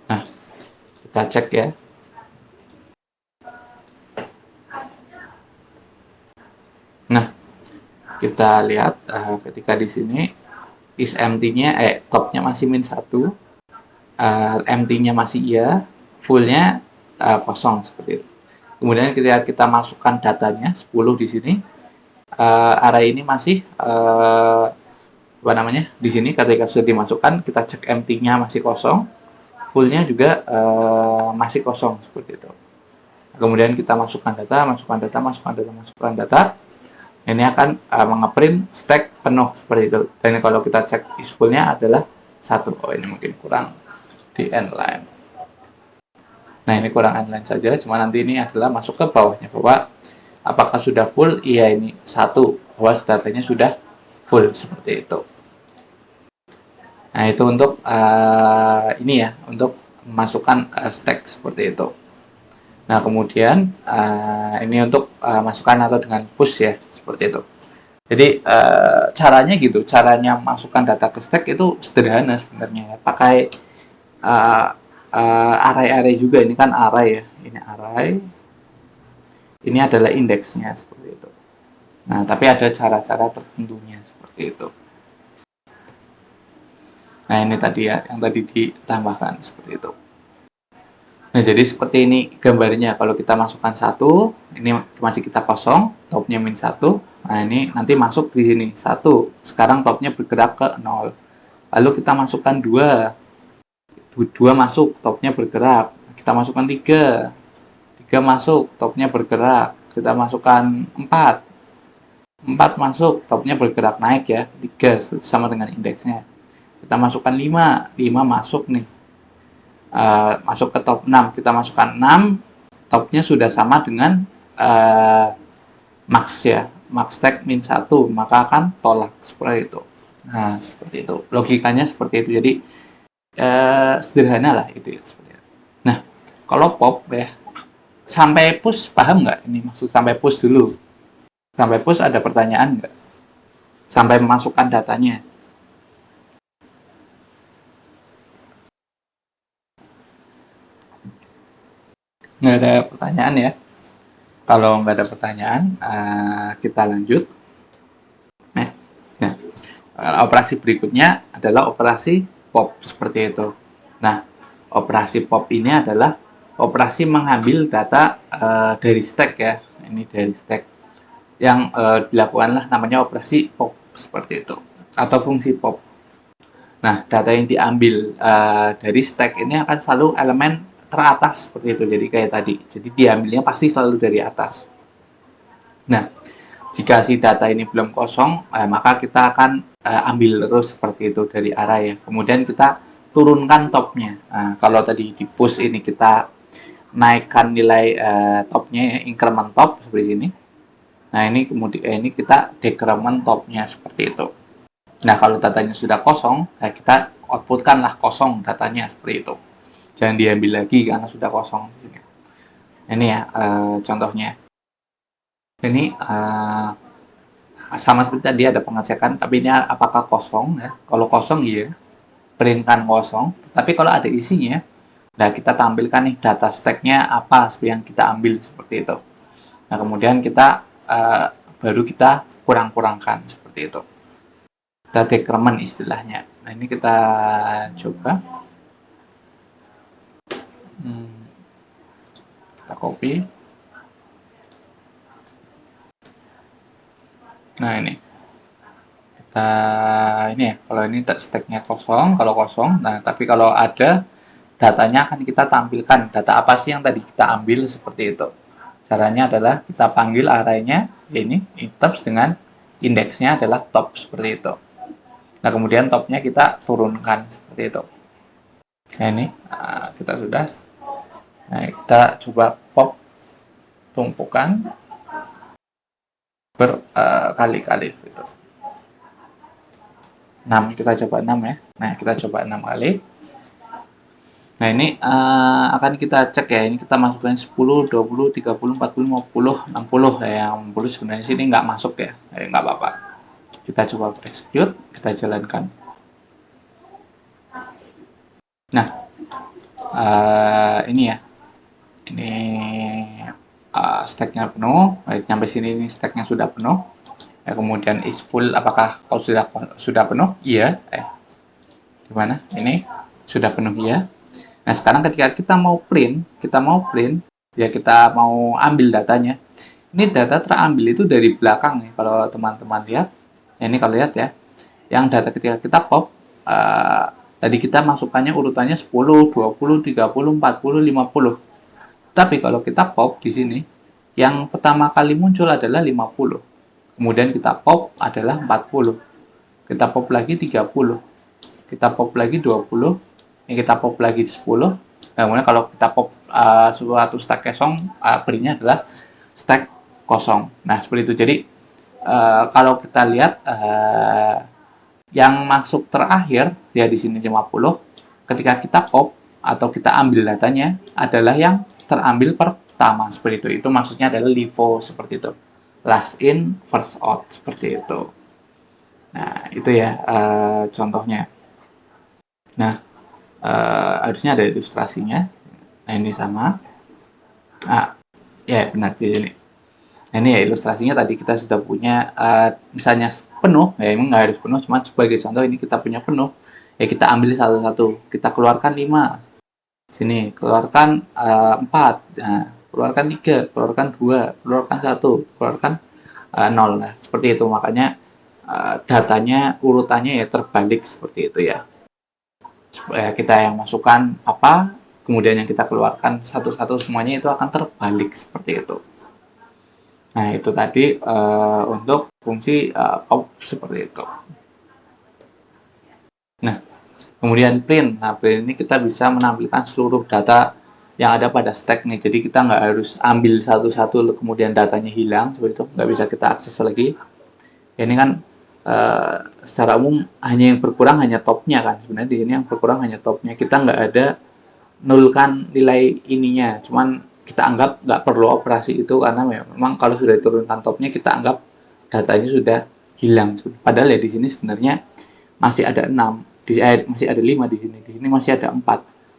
[SPEAKER 1] Nah, kita cek ya. Nah, kita lihat ketika di sini is empty-nya topnya masih -1, empty-nya masih iya, full-nya kosong seperti itu. Kemudian ketika kita masukkan datanya 10 di sini, array ini masih apa namanya? Di sini ketika sudah dimasukkan, kita cek empty-nya masih kosong, full-nya juga masih kosong seperti itu. Kemudian kita masukkan data, masukkan data, masukkan data, masukkan data. Ini akan mengeprint stack penuh seperti itu. Dan kalau kita cek is full-nya adalah 1. Oh, ini mungkin kurang di end line. Nah, ini kurang end line saja, cuma nanti ini adalah masuk ke bawahnya, bahwa apakah sudah full? Iya, ini 1, bahwa datanya sudah full seperti itu. Nah, itu untuk ini ya, untuk memasukkan stack seperti itu. Nah, kemudian ini untuk masukkan atau dengan push ya, seperti itu. Jadi caranya gitu, caranya masukkan data ke stack itu sederhana sebenarnya ya. Pakai array-array juga, ini kan array ya, ini array, ini adalah indeksnya seperti itu. Nah, tapi ada cara-cara tertentunya seperti itu. Nah, ini tadi ya, yang tadi ditambahkan seperti itu. Nah, jadi seperti ini gambarnya. Kalau kita masukkan 1, ini masih kita kosong, topnya -1. Nah, ini nanti masuk di sini 1. Sekarang topnya bergerak ke 0. Lalu kita masukkan 2. 2 masuk, topnya bergerak. Kita masukkan 3. 3 masuk, topnya bergerak. Kita masukkan 4. 4 masuk, topnya bergerak naik ya. 3 sama dengan indeksnya. Kita masukkan 5. 5 masuk nih. Masuk ke top 6, kita masukkan 6, topnya sudah sama dengan max ya, max stack -1, maka akan tolak seperti itu. Nah, seperti itu logikanya, seperti itu. Jadi sederhana lah itu ya, seperti itu. Nah, kalau pop ya, sampai push paham nggak? Ini maksud sampai push dulu. Sampai push ada pertanyaan nggak? Sampai memasukkan datanya. Nggak ada pertanyaan ya. Kalau nggak ada pertanyaan, kita lanjut. Nah, operasi berikutnya adalah operasi pop seperti itu. Nah, operasi pop ini adalah operasi mengambil data dari stack ya. Ini dari stack yang dilakukanlah namanya operasi pop seperti itu, atau fungsi pop. Nah, data yang diambil dari stack ini akan selalu elemen teratas seperti itu, jadi kayak tadi, jadi diambilnya pasti selalu dari atas. Nah, jika si data ini belum kosong, maka kita akan ambil terus seperti itu dari array ya. Kemudian kita turunkan topnya. Nah, kalau tadi di push ini kita naikkan nilai topnya ya, increment top seperti ini. Nah, ini kemudian ini kita decrement topnya seperti itu. Nah, kalau datanya sudah kosong, kita outputkanlah kosong datanya seperti itu. jangan diambil lagi karena sudah kosong. Ini ya contohnya. Ini sama seperti tadi ada pengecekan, tapi ini apakah kosong ya? Kalau kosong iya, printkan kosong. Tapi kalau ada isinya, nah kita tampilkan nih data stack-nya apa yang kita ambil seperti itu. Nah kemudian kita baru kita kurang-kurangkan seperti itu. Kita dekremen istilahnya. Nah ini kita coba. Kita copy. Nah ini kita ini ya, kalau ini stacknya kosong, kalau kosong. Nah tapi kalau ada datanya akan kita tampilkan. Data apa sih yang tadi kita ambil seperti itu. Caranya adalah kita panggil arraynya ini items dengan indeksnya adalah top seperti itu. Nah kemudian topnya kita turunkan seperti itu. Nah ini kita sudah. Nah kita coba pop tumpukan berkali-kali gitu. 6 kita coba 6 ya. Nah kita coba 6 kali. Nah ini akan kita cek ya. Ini kita masukkan 10, 20, 30, 40, 50, 60 ya. Yang 60 sebenarnya sini nggak masuk ya. Nggak apa-apa. Kita coba execute, kita jalankan. Nah ini ya. Ini stacknya penuh. Sampai sini ini stacknya sudah penuh. Ya, kemudian is full, apakah kau sudah penuh? Iya. Di mana? Ini sudah penuh ya. Nah sekarang ketika kita mau print ya kita mau ambil datanya. Ini data terambil itu dari belakang nih. Kalau teman-teman lihat, ya ini kalau lihat ya, yang data ketika kita pop tadi kita masukkannya urutannya 10, 20, 30, 40, 50. Tapi kalau kita pop di sini, yang pertama kali muncul adalah 50. Kemudian kita pop adalah 40. Kita pop lagi 30. Kita pop lagi 20. Ini kita pop lagi 10. Kemudian kalau kita pop suatu stack kosong, printnya adalah stack kosong. Nah, seperti itu. Jadi, kalau kita lihat yang masuk terakhir, ya di sini 50. Ketika kita pop atau kita ambil datanya adalah yang terambil pertama seperti itu. Itu maksudnya adalah LIFO seperti itu. Last in, first out seperti itu. Nah, itu ya contohnya. Nah, harusnya ada ilustrasinya. Nah, ini sama. Nah, ya benar di sini. Nah, ini ya ilustrasinya tadi kita sudah punya misalnya penuh, ya emang nggak harus penuh, cuma sebagai contoh ini kita punya penuh. Ya kita ambil satu-satu. Kita keluarkan 5. Sini, keluarkan 4. Nah, keluarkan 3, keluarkan 2, keluarkan 1, keluarkan 0. Nah, seperti itu. Makanya datanya, urutannya ya terbalik seperti itu ya. Supaya kita yang masukkan apa, kemudian yang kita keluarkan satu-satu semuanya itu akan terbalik seperti itu. Nah, itu tadi untuk fungsi pop seperti itu. Nah, kemudian print. Nah, print ini kita bisa menampilkan seluruh data yang ada pada stack nih. Jadi kita nggak harus ambil satu-satu kemudian datanya hilang seperti itu, nggak bisa kita akses lagi. Ini kan secara umum hanya yang berkurang hanya topnya kan. Sebenarnya di sini yang berkurang hanya topnya. Kita nggak ada nulkan nilai ininya. Cuman kita anggap nggak perlu operasi itu karena memang kalau sudah diturunkan topnya kita anggap datanya sudah hilang. Padahal ya di sini sebenarnya masih ada 6. Masih ada 5 di sini. Di sini masih ada 4.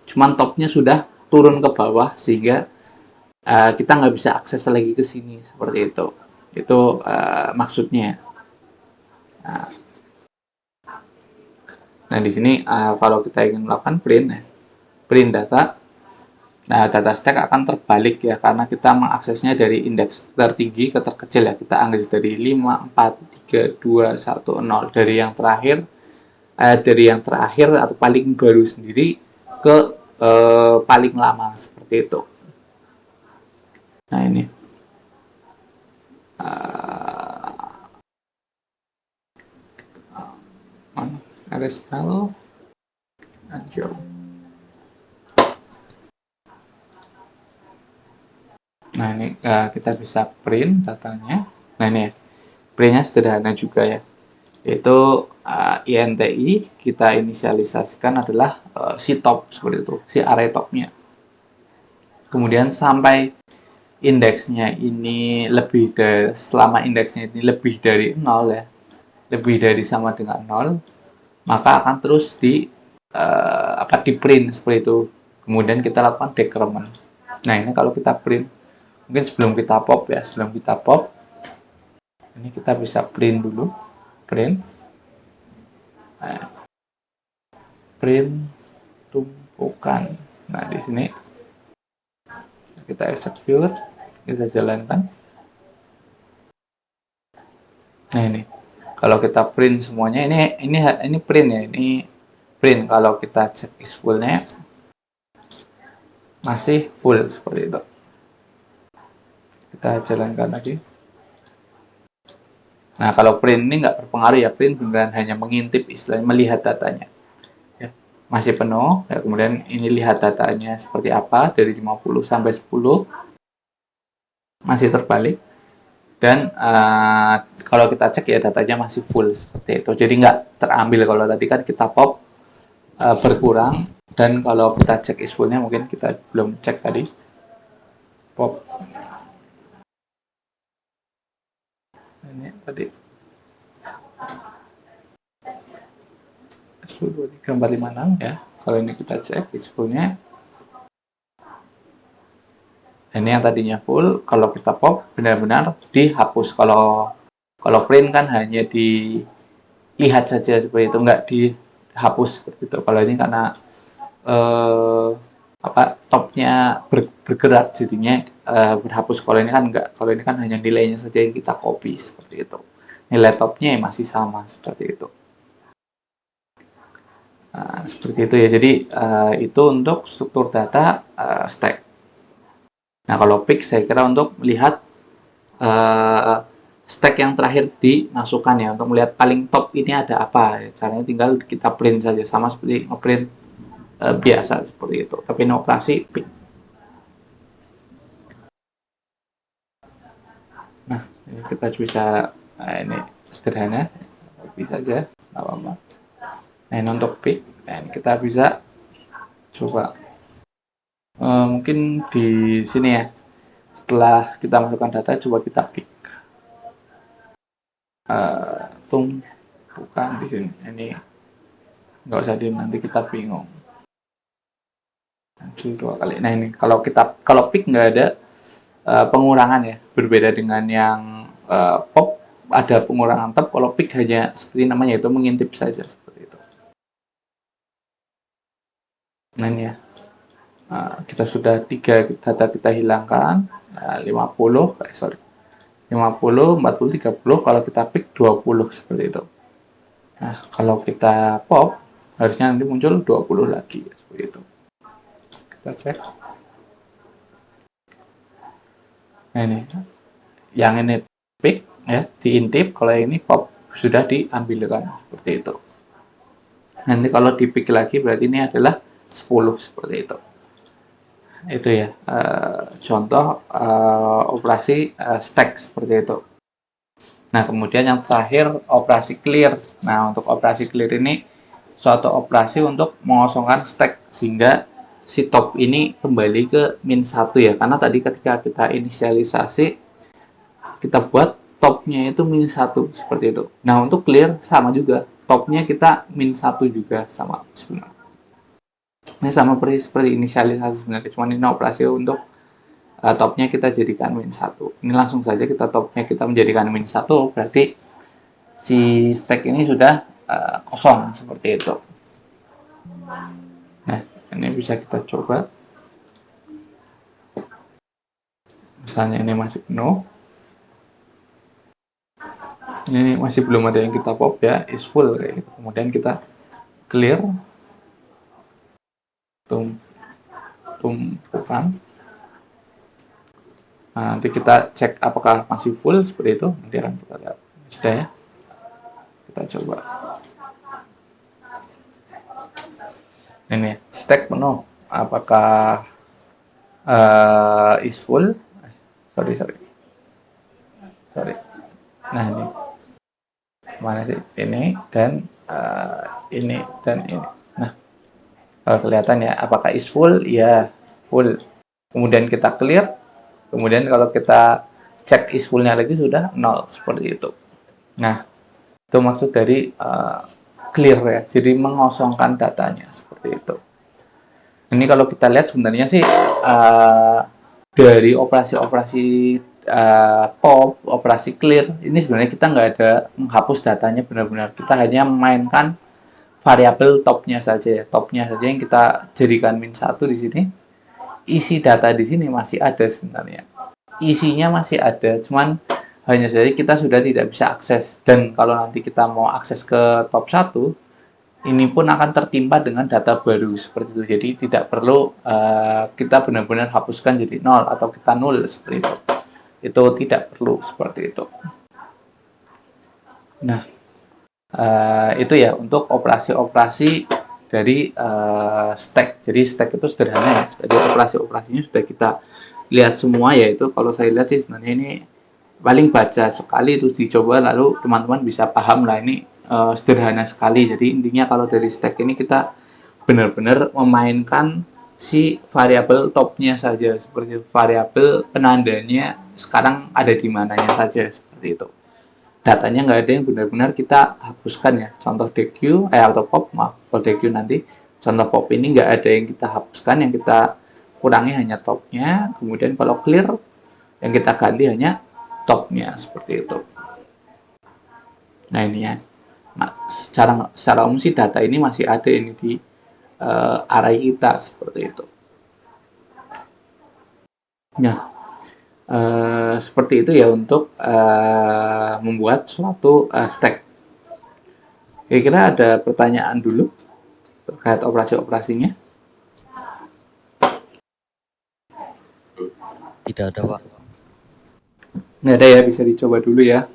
[SPEAKER 1] Cuman topnya sudah turun ke bawah sehingga kita nggak bisa akses lagi ke sini seperti itu. Itu maksudnya. Nah di sini kalau kita ingin melakukan print data, nah data stack akan terbalik ya karena kita mengaksesnya dari indeks tertinggi ke terkecil ya. Kita akses dari 5, 4, 3, 2, 1, 0 dari yang terakhir atau paling baru sendiri ke paling lama seperti itu. Nah ini ada spell anjir. Nah ini kita bisa print datanya. Nah ini printnya sederhana juga ya, yaitu INTI kita inisialisasikan adalah si top seperti itu, si array topnya. Kemudian sampai indeksnya ini lebih dari, selama indeksnya ini lebih dari 0 ya, lebih dari sama dengan 0, maka akan terus di print seperti itu. Kemudian kita lakukan decrement. Nah, ini kalau kita print, mungkin sebelum kita pop, ini kita bisa print dulu, print tumpukan. Nah, di sini kita execute, kita jalankan. Nah, ini kalau kita print semuanya, ini print ya, ini print. Kalau kita cek is full-nya masih full seperti itu. Kita jalankan lagi. Nah, kalau print ini nggak berpengaruh ya, print beneran hanya mengintip, istilahnya melihat datanya. Ya, masih penuh, ya, kemudian ini lihat datanya seperti apa, dari 50 sampai 10, masih terbalik. Dan kalau kita cek ya datanya masih full seperti itu. Jadi nggak terambil, kalau tadi kan kita pop berkurang, dan kalau kita cek is full-nya mungkin kita belum cek tadi. Pop. Ini tadi 1, 2, 3, 4, 5, 6 ya. Kalau ini kita cek is full-nya. Ini yang tadinya full, kalau kita pop benar-benar dihapus. Kalau print kan hanya dilihat saja seperti itu, nggak dihapus seperti itu. Kalau ini karena topnya bergerak, jadinya berhapus. Kalau ini kan enggak, kalau ini kan hanya nilainya saja yang kita copy seperti itu. Nilai topnya masih sama seperti itu. Seperti itu ya. Jadi itu untuk struktur data stack. Nah, kalau pick saya kira untuk melihat stack yang terakhir dimasukkan ya, untuk melihat paling top ini ada apa. Caranya tinggal kita print saja, sama seperti ngeprint biasa seperti itu. Tapi ini operasi pick. Nah, ini kita bisa, ini sederhana, bisa saja, nggak apa-apa. Nah, ini untuk pick. Nah, ini kita bisa coba. Mungkin di sini ya, setelah kita masukkan data, coba kita pick tumpukan di sini. Ini nggak usah nanti kita bingung. Dua kali. Nah, ini kalau pick nggak ada pengurangan ya, berbeda dengan yang pop ada pengurangan tab. Kalau pick hanya seperti namanya, itu mengintip saja seperti itu. Nah, ini ya. Kita sudah 3 data kita hilangkan, 50, 50, 40, 30, kalau kita pick 20 seperti itu. Nah, kalau kita pop, harusnya nanti muncul 20 lagi, seperti itu. Kita cek. Nah, ini, yang ini pick, ya, diintip, kalau ini pop, sudah diambilkan, seperti itu. Nanti kalau di pick lagi, berarti ini adalah 10, seperti itu. Itu ya, contoh operasi stack seperti itu. Nah, kemudian yang terakhir operasi clear. Nah, untuk operasi clear ini suatu operasi untuk mengosongkan stack sehingga si top ini kembali ke -1 ya, karena tadi ketika kita inisialisasi kita buat topnya itu -1 seperti itu. Nah, untuk clear sama juga, topnya kita -1 juga sama sebenarnya. Ini sama seperti inisialisasi sebenarnya, cuma ini operasi untuk topnya kita jadikan -1. Ini langsung saja kita topnya kita menjadikan -1, berarti si stack ini sudah kosong seperti itu. Nah, ini bisa kita coba. Misalnya ini masih penuh. Ini masih belum ada yang kita pop ya, is full kayak gitu. Kemudian kita clear tumpukan. Nah, nanti kita cek apakah masih full seperti itu. Nanti akan kita lihat. Sudah ya. Kita coba. Ini stack penuh. Apakah is full? Sorry. Nah, ini. mana sih, ini dan ini dan ini. Nah, kalau kelihatan ya, apakah is full? Ya, full. Kemudian kita clear, kemudian kalau kita cek is full-nya lagi sudah 0, seperti itu. Nah, itu maksud dari clear ya, jadi mengosongkan datanya, seperti itu. Ini kalau kita lihat sebenarnya sih dari operasi-operasi pop, operasi clear, ini sebenarnya kita nggak ada menghapus datanya benar-benar. Kita hanya memainkan variabel topnya saja ya, topnya saja yang kita jadikan min 1 di sini. Isi data di sini masih ada sebenarnya. Isinya masih ada, cuman hanya saja kita sudah tidak bisa akses. Dan kalau nanti kita mau akses ke top 1, ini pun akan tertimpa dengan data baru seperti itu. Jadi tidak perlu kita benar-benar hapuskan jadi 0 atau kita 0 seperti itu. Itu tidak perlu seperti itu. Nah, itu ya untuk operasi-operasi dari stack. Jadi stack itu sederhana ya. Jadi operasi-operasinya sudah kita lihat semua, yaitu kalau saya lihat sih sebenarnya ini paling baca sekali terus dicoba lalu teman-teman bisa paham lah, ini sederhana sekali. Jadi intinya kalau dari stack ini kita benar-benar memainkan si variabel topnya saja, seperti variabel penandanya sekarang ada di mananya saja, seperti itu. Datanya nggak ada yang benar-benar kita hapuskan ya. Contoh DQ atau pop, maaf, kalau DQ nanti contoh pop ini nggak ada yang kita hapuskan, yang kita kurangi hanya topnya. Kemudian kalau clear yang kita ganti hanya topnya, seperti itu. Nah ini ya, nah, secara umum sih data ini masih ada ini di array kita, seperti itu. Nah, seperti itu ya untuk membuat suatu stack. Kira-kira ada pertanyaan dulu terkait operasi-operasinya?
[SPEAKER 2] Tidak ada, Pak.
[SPEAKER 1] Nggak ada ya, bisa dicoba dulu ya.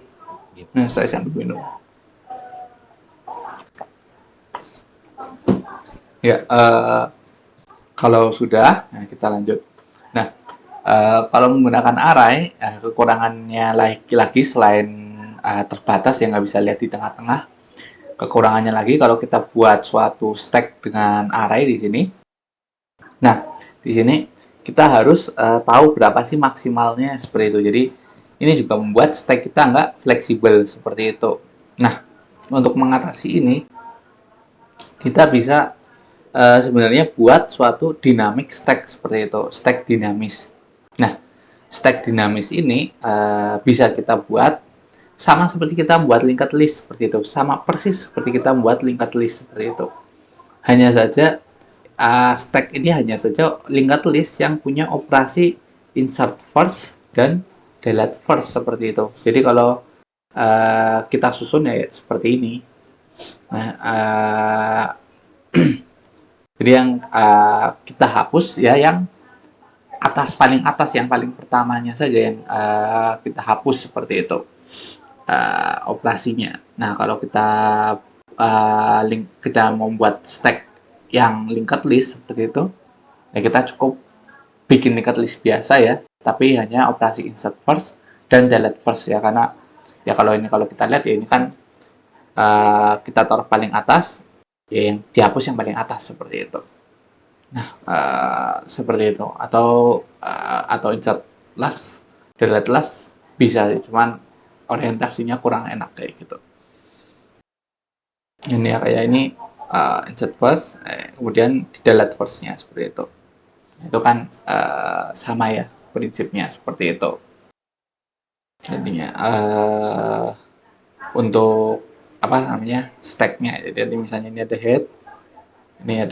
[SPEAKER 1] Nah, saya sambil minum. Ya, kalau sudah, nah kita lanjut. Nah, kalau menggunakan array, kekurangannya lagi selain terbatas yang nggak bisa lihat di tengah-tengah, kekurangannya lagi kalau kita buat suatu stack dengan array di sini. Nah, di sini kita harus tahu berapa sih maksimalnya, seperti itu. Jadi ini juga membuat stack kita nggak fleksibel, seperti itu. Nah, untuk mengatasi ini, kita bisa sebenarnya buat suatu dynamic stack, seperti itu, stack dinamis. Nah, stack dinamis ini bisa kita buat sama seperti kita membuat linked list, seperti itu, sama persis seperti kita membuat linked list, seperti itu. Hanya saja stack ini hanya saja linked list yang punya operasi insert first dan delete first, seperti itu. Jadi kalau kita susun ya seperti ini. Nah, jadi yang kita hapus ya yang paling atas, yang paling pertamanya saja yang kita hapus, seperti itu operasinya. Nah, kalau kita membuat stack yang linked list seperti itu, ya kita cukup bikin linked list biasa ya, tapi hanya operasi insert first dan delete first ya, karena ya kalau kita lihat ya ini kan kita taruh paling atas, ya yang dihapus yang paling atas, seperti itu. Nah, seperti itu, atau insert last, delete last bisa, cuman orientasinya kurang enak kayak gitu. Ini ya kayak ini insert first, kemudian delete first-nya, seperti itu. Itu kan sama ya prinsipnya, seperti itu. Jadinya untuk apa namanya stack-nya, jadi misalnya ini ada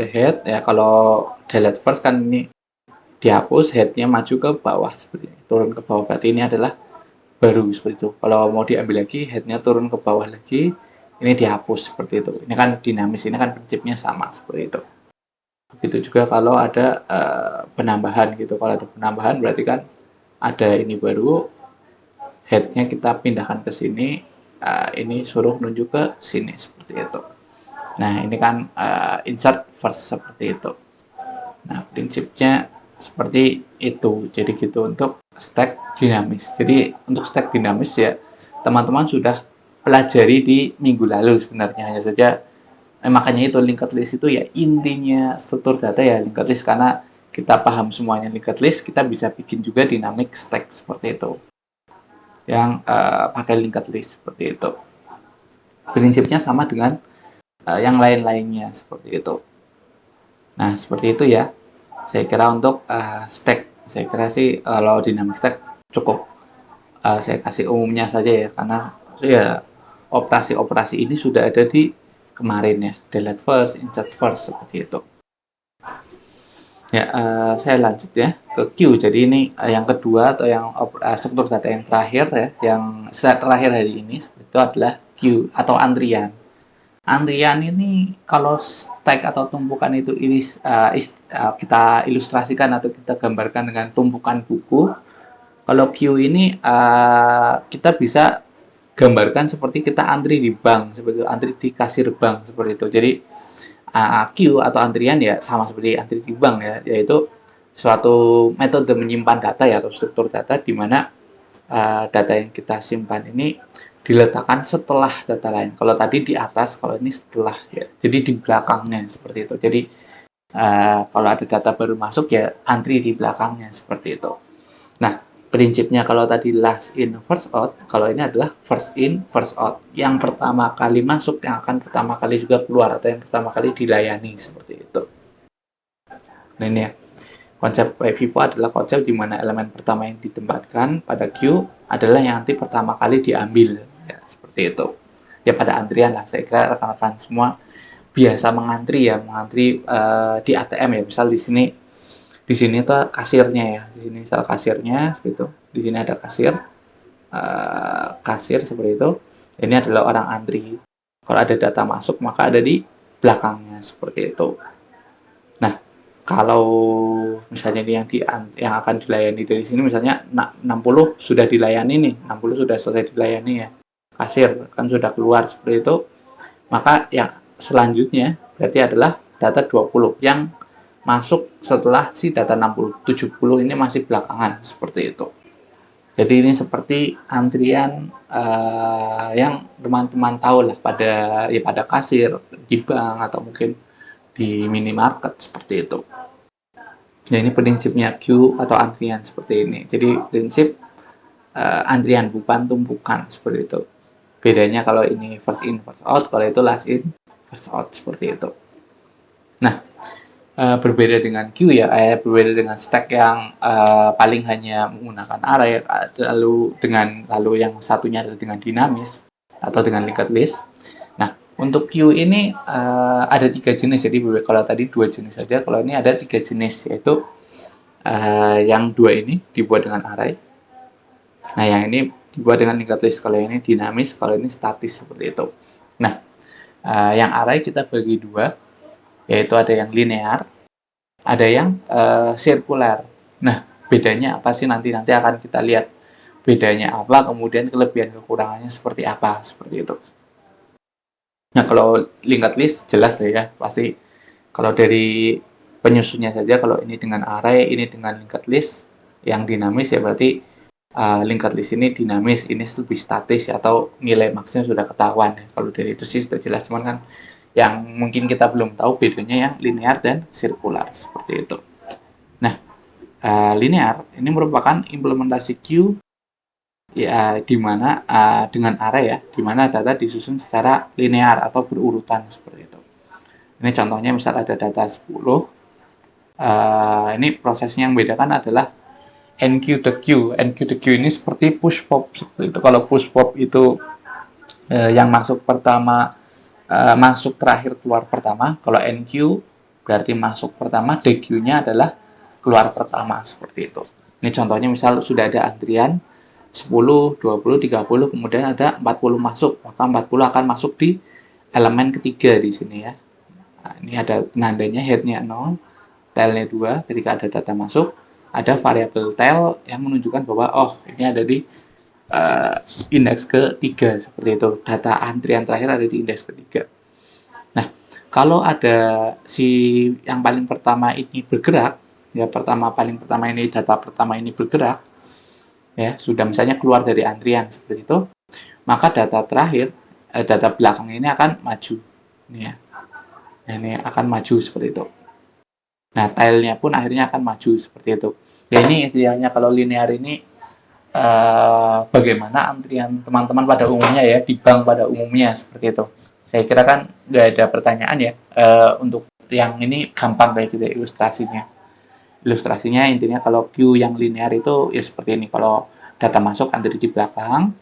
[SPEAKER 1] head ya, kalau delete first kan ini dihapus, head-nya maju ke bawah, seperti ini, turun ke bawah, berarti ini adalah baru, seperti itu. Kalau mau diambil lagi, head-nya turun ke bawah lagi, ini dihapus, seperti itu. Ini kan dinamis, ini kan prinsipnya sama, seperti itu. Begitu juga kalau ada penambahan gitu, kalau ada penambahan berarti kan ada ini baru, head-nya kita pindahkan ke sini, ini suruh menuju ke sini, seperti itu. Nah, ini kan insert first, seperti itu. Nah, prinsipnya seperti itu. Jadi gitu untuk stack dinamis. Jadi untuk stack dinamis ya, teman-teman sudah pelajari di minggu lalu sebenarnya. Hanya saja makanya itu linked list itu ya intinya struktur data ya linked list, karena kita paham semuanya linked list, kita bisa bikin juga dynamic stack seperti itu yang pakai linked list seperti itu. Prinsipnya sama dengan yang lain-lainnya seperti itu. Nah, seperti itu ya. Saya kira untuk stack, saya kira sih kalau dynamic stack cukup saya kasih umumnya saja ya, karena ya operasi-operasi ini sudah ada di kemarin ya, delete first, insert first seperti itu. Ya, saya lanjut ya ke queue. Jadi ini yang kedua atau yang struktur data yang terakhir ya, yang terakhir hari ini itu adalah queue atau antrian. Antrian ini kalau stack atau tumpukan itu kita ilustrasikan atau kita gambarkan dengan tumpukan buku. Kalau queue ini kita bisa gambarkan seperti kita antri di bank, seperti itu, antri di kasir bank seperti itu. Jadi queue atau antrian ya sama seperti antri di bank ya, yaitu suatu metode menyimpan data ya atau struktur data di mana data yang kita simpan ini diletakkan setelah data lain. Kalau tadi di atas, kalau ini setelah ya. Jadi di belakangnya seperti itu. Jadi kalau ada data baru masuk ya antri di belakangnya seperti itu. Nah, prinsipnya kalau tadi last in first out, kalau ini adalah first in first out. Yang pertama kali masuk yang akan pertama kali juga keluar atau yang pertama kali dilayani seperti itu. Nah, ini ya. Konsep FIFO adalah konsep di mana elemen pertama yang ditempatkan pada queue adalah yang nanti pertama kali diambil ya, seperti itu. Ya pada antrian lah, saya kira rekan-rekan semua biasa mengantri ya, mengantri di ATM ya. Misal di sini tuh kasirnya ya, di sini misal kasirnya gitu, di sini ada kasir seperti itu. Ini adalah orang antri. Kalau ada data masuk maka ada di belakangnya seperti itu. Nah, kalau misalnya ini yang akan dilayani dari sini misalnya 60 sudah dilayani nih, 60 sudah selesai dilayani ya. Kasir kan sudah keluar seperti itu. Maka yang selanjutnya berarti adalah data 20 yang masuk setelah si data 60, 70 ini masih belakangan seperti itu. Jadi ini seperti antrian yang teman-teman tahu lah pada kasir di bank atau mungkin di minimarket seperti itu. Ya ini prinsipnya queue atau antrian seperti ini. Jadi prinsip antrian bukan tumpukan seperti itu. Bedanya kalau ini first in first out, kalau itu last in first out seperti itu. Nah, berbeda dengan queue ya, berbeda dengan stack yang paling hanya menggunakan array, lalu yang satunya adalah dengan dinamis atau dengan linked list. Nah, untuk queue ini ada 3 jenis, jadi kalau tadi 2 jenis saja, kalau ini ada 3 jenis, yaitu yang 2 ini dibuat dengan array. Nah, yang ini dibuat dengan linked list, kalau ini dinamis, kalau ini statis seperti itu. Nah, yang array kita bagi 2, yaitu ada yang linear, ada yang sirkular. Nah, bedanya apa sih nanti akan kita lihat bedanya apa, kemudian kelebihan kekurangannya seperti apa, seperti itu. Nah, kalau linked list jelas deh ya, pasti kalau dari penyusunnya saja, kalau ini dengan array, ini dengan linked list yang dinamis ya berarti linked list ini dinamis, ini lebih statis ya, atau nilai maksnya sudah ketahuan ya. Kalau dari itu sih sudah jelas, cuman kan yang mungkin kita belum tahu bedanya yang linear dan sirkular seperti itu. Nah, linear ini merupakan implementasi queue ya, di mana dengan array ya, di mana data disusun secara linear atau berurutan seperti itu. Ini contohnya misal ada data 10, ini prosesnya yang bedakan adalah enqueue the queue. Enqueue the queue ini seperti push pop seperti itu. Kalau push pop itu yang masuk pertama masuk terakhir keluar pertama. Kalau enqueue berarti masuk pertama, dequeue-nya adalah keluar pertama seperti itu. Ini contohnya misal sudah ada antrian 10, 20, 30, kemudian ada 40 masuk, maka 40 akan masuk di elemen ketiga di sini ya. Nah, ini ada penandanya head-nya 0, tail-nya 2, ketika ada data masuk, ada variabel tail yang menunjukkan bahwa oh ini ada di indeks ketiga seperti itu. Data antrian terakhir ada di indeks ketiga. Nah, kalau ada si yang paling pertama ini bergerak, ya paling pertama ini data pertama ini bergerak, ya sudah misalnya keluar dari antrian seperti itu, maka data terakhir, data belakang ini akan maju. Ini ya. Nah, ini akan maju seperti itu. Nah, tilenya pun akhirnya akan maju seperti itu. Ya, ini istilahnya kalau linear ini bagaimana antrian teman-teman pada umumnya ya, di bank pada umumnya seperti itu. Saya kira kan nggak ada pertanyaan ya, untuk yang ini gampang kayak gitu ilustrasinya. Ilustrasinya intinya kalau queue yang linear itu ya seperti ini. Kalau data masuk antri di belakang,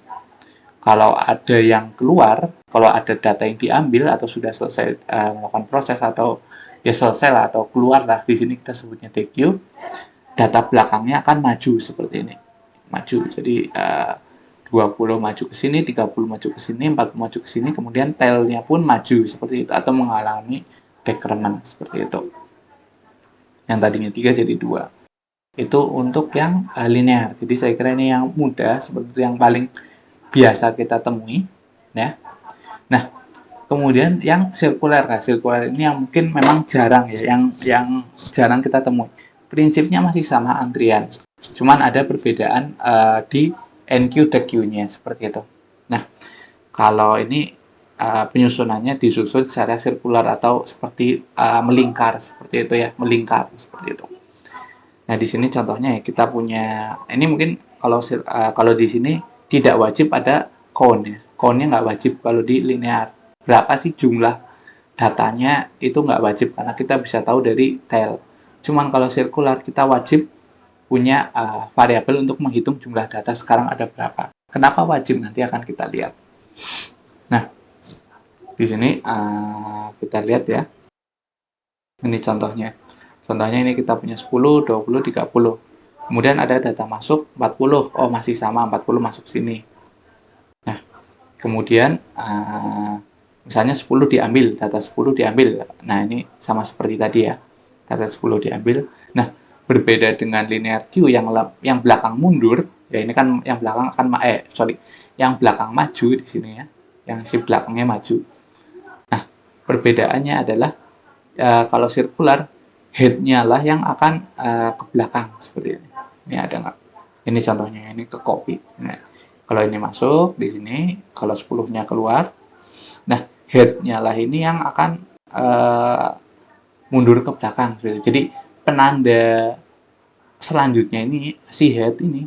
[SPEAKER 1] kalau ada yang keluar, kalau ada data yang diambil atau sudah selesai melakukan proses atau ya selesai lah atau keluar lah, di sini kita sebutnya DQ, data belakangnya akan maju seperti ini. Maju, jadi 20 maju ke sini, 30 maju ke sini, 40 maju ke sini, kemudian tailnya pun maju seperti itu atau mengalami decrement seperti itu. Yang tadinya 3 jadi 2. Itu untuk yang linear. Jadi saya kira ini yang mudah, seperti itu yang paling biasa kita temui, ya. Nah, kemudian yang sirkuler, nah, sirkuler ini yang mungkin memang jarang ya, yang jarang kita temui. Prinsipnya masih sama antrian, cuman ada perbedaan di NQ dan Q-nya seperti itu. Nah, kalau ini penyusunannya disusun secara sirkular atau seperti melingkar seperti itu ya, melingkar seperti itu. Nah, di sini contohnya ya kita punya, ini mungkin kalau di sini tidak wajib ada count ya. Count-nya nggak wajib kalau di linear. Berapa sih jumlah datanya itu nggak wajib karena kita bisa tahu dari tail. Cuman kalau sirkular kita wajib punya variabel untuk menghitung jumlah data sekarang ada berapa. Kenapa wajib? Nanti akan kita lihat. Nah, di sini kita lihat ya. Ini contohnya. Contohnya ini kita punya 10, 20, 30. Kemudian ada data masuk 40. Oh, masih sama 40 masuk sini. Nah, kemudian misalnya 10 diambil, data 10 diambil. Nah, ini sama seperti tadi ya. Data 10 diambil. Nah, berbeda dengan linear Q yang belakang mundur, ya ini kan yang belakang akan yang belakang maju di sini ya. Yang si belakangnya maju. Nah, perbedaannya adalah kalau sirkular head-nya lah yang akan ke belakang seperti ini. Ini ada nggak? Ini contohnya, ini ke copy. Nah, kalau ini masuk di sini, kalau 10-nya keluar, nah head-nya lah ini yang akan mundur ke belakang. Jadi penanda selanjutnya ini si head ini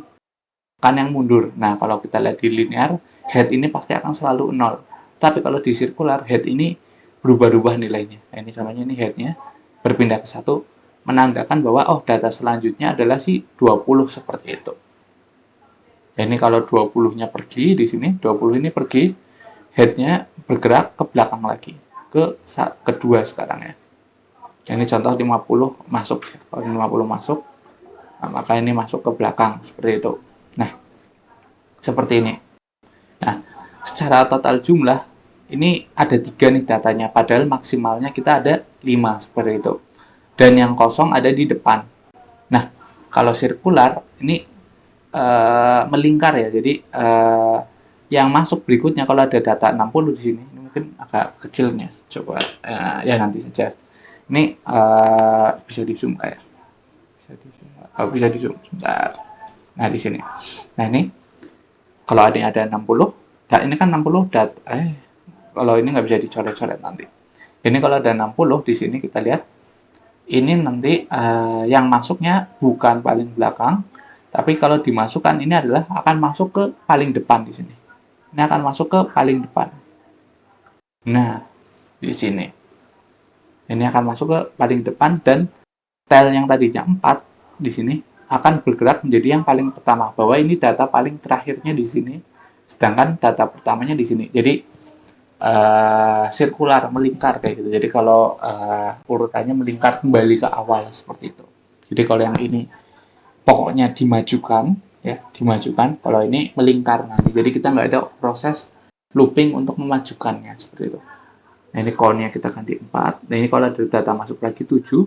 [SPEAKER 1] kan yang mundur. Nah, kalau kita lihat di linear, head ini pasti akan selalu 0. Tapi kalau di circular, head ini berubah-ubah nilainya. Nah, ini contohnya ini head-nya berpindah ke 1, menandakan bahwa oh data selanjutnya adalah si 20 seperti itu. Ini kalau 20-nya pergi di sini, 20 ini pergi, head-nya bergerak ke belakang lagi, ke kedua sekarang ya. Ini contoh 50 masuk, kalau 50 masuk, nah, maka ini masuk ke belakang seperti itu. Nah, seperti ini. Nah, secara total jumlah ini ada 3 nih datanya, padahal maksimalnya kita ada 5 seperti itu. Dan yang kosong ada di depan. Nah, kalau sirkular ini melingkar ya. Jadi yang masuk berikutnya kalau ada data 60 di sini, ini mungkin agak kecilnya. Coba ya nanti saja. Ini bisa di zoom ya. Bisa di zoom sebentar. Nah, di sini. Nah, ini kalau ada 60, nah ini kan 60 kalau ini nggak bisa dicoret-coret nanti. Ini kalau ada 60 di sini kita lihat, ini nanti yang masuknya bukan paling belakang, tapi kalau dimasukkan ini adalah akan masuk ke paling depan di sini. Ini akan masuk ke paling depan. Nah, di sini. Ini akan masuk ke paling depan dan tail yang tadinya 4 di sini akan bergerak menjadi yang paling pertama. Bahwa ini data paling terakhirnya di sini, sedangkan data pertamanya di sini. Jadi sirkular, melingkar kayak gitu. Jadi kalau urutannya melingkar kembali ke awal seperti itu. Jadi kalau yang ini pokoknya dimajukan ya, dimajukan. Kalau ini melingkar nanti. Jadi kita nggak ada proses looping untuk memajukannya seperti itu. Nah, ini call-nya kita ganti 4. Nah, ini kalau ada data masuk lagi 7,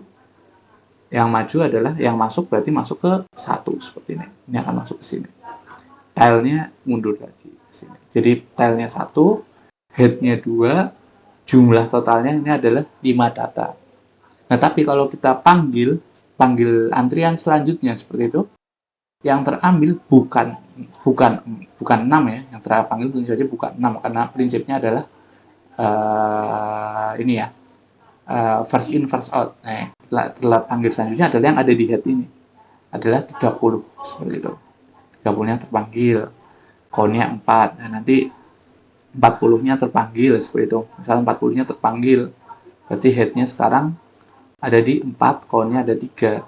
[SPEAKER 1] yang maju adalah yang masuk berarti masuk ke 1 seperti ini. Ini akan masuk ke sini. Tile-nya mundur lagi ke sini. Jadi tile-nya 1, head-nya 2, jumlah totalnya ini adalah 5 data. Nah, tapi kalau kita panggil antrian selanjutnya seperti itu, yang terambil bukan bukan bukan 6 ya, yang terpanggil tentu saja bukan 6 karena prinsipnya adalah ini ya, first in first out. Nah, terpanggil selanjutnya adalah yang ada di head ini adalah 30 seperti itu. 30-nya terpanggil, count-nya 4. Nah, nanti 40-nya terpanggil seperti itu. Misalnya 40-nya terpanggil, berarti head-nya sekarang ada di 4, count-nya ada 3.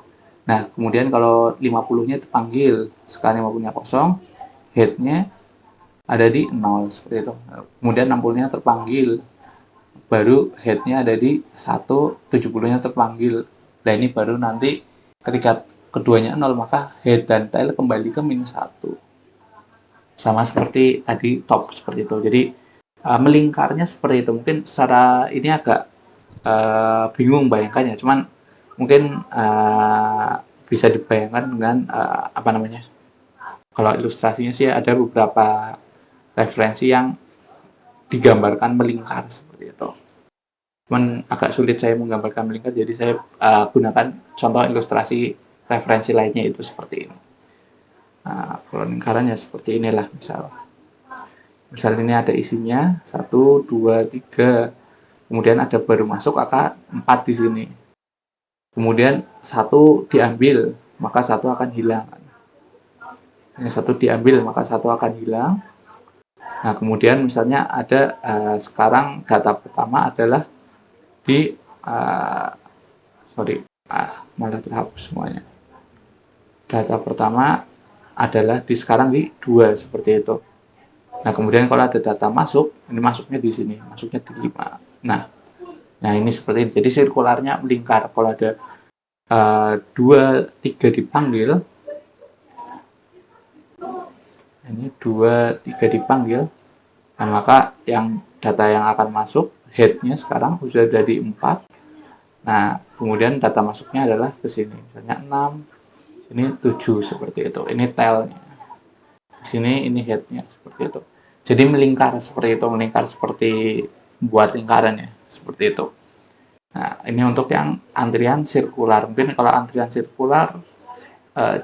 [SPEAKER 1] Nah, kemudian kalau 50-nya terpanggil, sekarang 50-nya kosong, head-nya ada di 0 seperti itu. Kemudian 60-nya terpanggil, baru head-nya ada di 1, 70-nya terpanggil. Nah, ini baru nanti ketika keduanya 0, maka head dan tail kembali ke -1. Sama seperti tadi top seperti itu. Jadi melingkarnya seperti itu. Mungkin secara ini agak bingung bayangkannya, cuman mungkin bisa dibayangkan dengan apa namanya? Kalau ilustrasinya sih ada beberapa referensi yang digambarkan melingkar seperti itu. Cuman agak sulit saya menggambarkan melingkar, jadi saya gunakan contoh ilustrasi referensi lainnya itu seperti ini. Nah, kalau lingkarannya seperti inilah misal ini ada isinya 1, 2, 3, kemudian ada baru masuk angka 4 di sini. Kemudian 1 diambil, maka 1 akan hilang. Ini 1 diambil, maka 1 akan hilang. Nah, kemudian misalnya ada sekarang data pertama adalah di malah terhapus semuanya. Data pertama adalah sekarang di 2 seperti itu. Nah, kemudian kalau ada data masuk, ini masuknya di sini, masuknya di 5. Nah ini seperti ini. Jadi sirkularnya melingkar. Kalau ada 2, 3 dipanggil, ini 2, 3 dipanggil, nah maka yang data yang akan masuk, head-nya sekarang sudah jadi 4. Nah, kemudian data masuknya adalah ke sini. Misalnya 6, ini 7 seperti itu. Ini tail-nya. Di sini ini head-nya seperti itu. Jadi melingkar seperti itu, melingkar seperti buat lingkaran ya, seperti itu. Nah, ini untuk yang antrian sirkular. Mungkin kalau antrian sirkular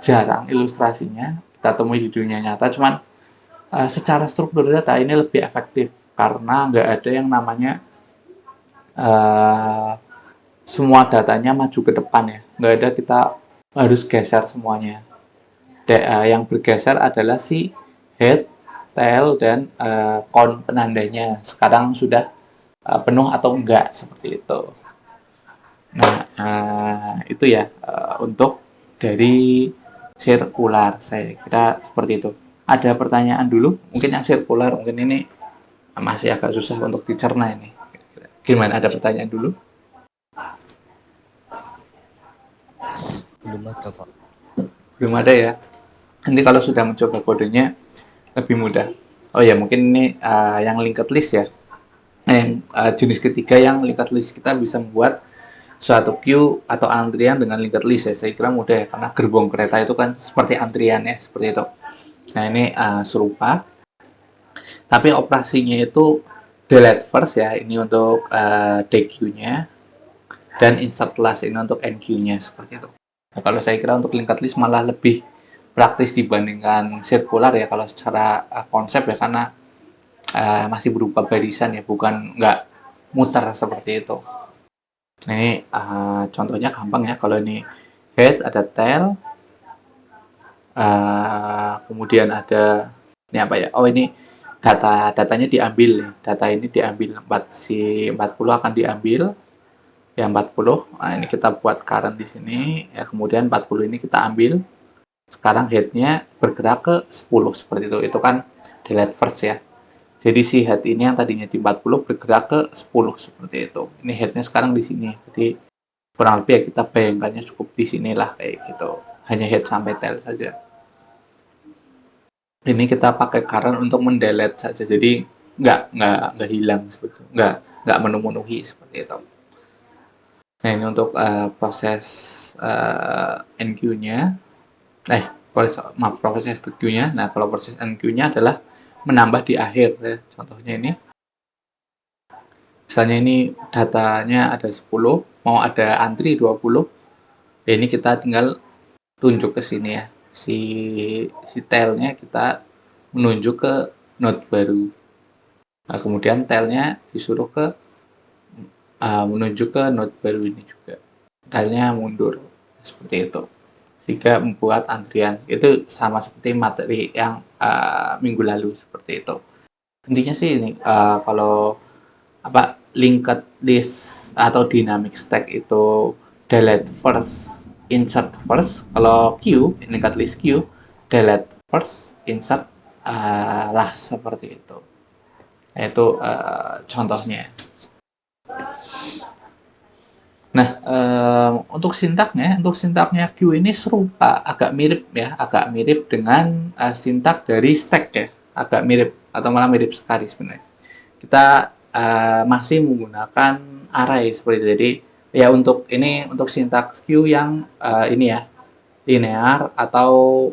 [SPEAKER 1] jarang ilustrasinya kita temui di dunia nyata, cuman secara struktur data ini lebih efektif karena nggak ada yang namanya semua datanya maju ke depan ya. Nggak ada kita harus geser semuanya. Yang bergeser adalah si head, tail, dan count penandanya. Sekarang sudah penuh atau enggak, seperti itu. Nah, itu ya untuk dari sirkular. Saya kira seperti itu. Ada pertanyaan dulu? Mungkin yang sirkular, mungkin ini masih agak susah untuk dicerna ini. Gimana, ada pertanyaan dulu?
[SPEAKER 2] Belum ada, Pak.
[SPEAKER 1] Belum ada ya? Nanti kalau sudah mencoba kodenya, lebih mudah. Oh ya, mungkin ini yang linked list ya. Jenis ketiga yang linked list, kita bisa membuat suatu queue atau antrian dengan linked list ya. Saya kira mudah ya, karena gerbong kereta itu kan seperti antrian ya, seperti itu. Nah, ini serupa. Tapi operasinya itu delete first ya, ini untuk DQ-nya, dan insert last ini untuk NQ-nya, seperti itu. Nah, kalau saya kira untuk linked list malah lebih praktis dibandingkan sirkular ya, kalau secara konsep ya, karena masih berupa barisan ya, bukan nggak muter seperti itu. Nah, ini contohnya gampang ya. Kalau ini head, ada tail, kemudian ada ini apa ya? Oh, ini datanya diambil. Data ini diambil 40 akan diambil. Ya 40. Nah, ini kita buat current di sini. Ya, kemudian 40 ini kita ambil. Sekarang head-nya bergerak ke 10 seperti itu. Itu kan delete first ya. Jadi si head ini yang tadinya di 40 bergerak ke 10 seperti itu. Ini head-nya sekarang di sini. Jadi kurang lebih ya kita bayangkannya cukup di sinilah kayak gitu. Hanya head sampai tail saja. Ini kita pakai current untuk mendelete saja. Jadi nggak hilang seperti itu. Nggak memenuhi seperti itu. Nah, ini untuk proses NQ-nya. Proses Q-nya. Nah, kalau proses NQ-nya adalah menambah di akhir ya. Contohnya ini. Misalnya ini datanya ada 10, mau ada antri 20. Ya, ini kita tinggal tunjuk ke sini ya. si tailnya kita menunjuk ke node baru. Nah, kemudian tailnya disuruh menuju ke node baru ini juga. Tailnya mundur seperti itu. Sehingga membuat antrian. Itu sama seperti materi yang minggu lalu seperti itu. Intinya sih ini kalau linked list atau dynamic stack itu delete first, insert first. Kalau queue, linked list queue, delete first, insert last seperti itu. Itu contohnya. Nah, untuk sintaknya queue ini serupa, agak mirip dengan sintak dari stack ya, agak mirip atau malah mirip sekali sebenarnya. Kita masih menggunakan array seperti itu. Jadi ya untuk sintaks queue yang ini ya, linear atau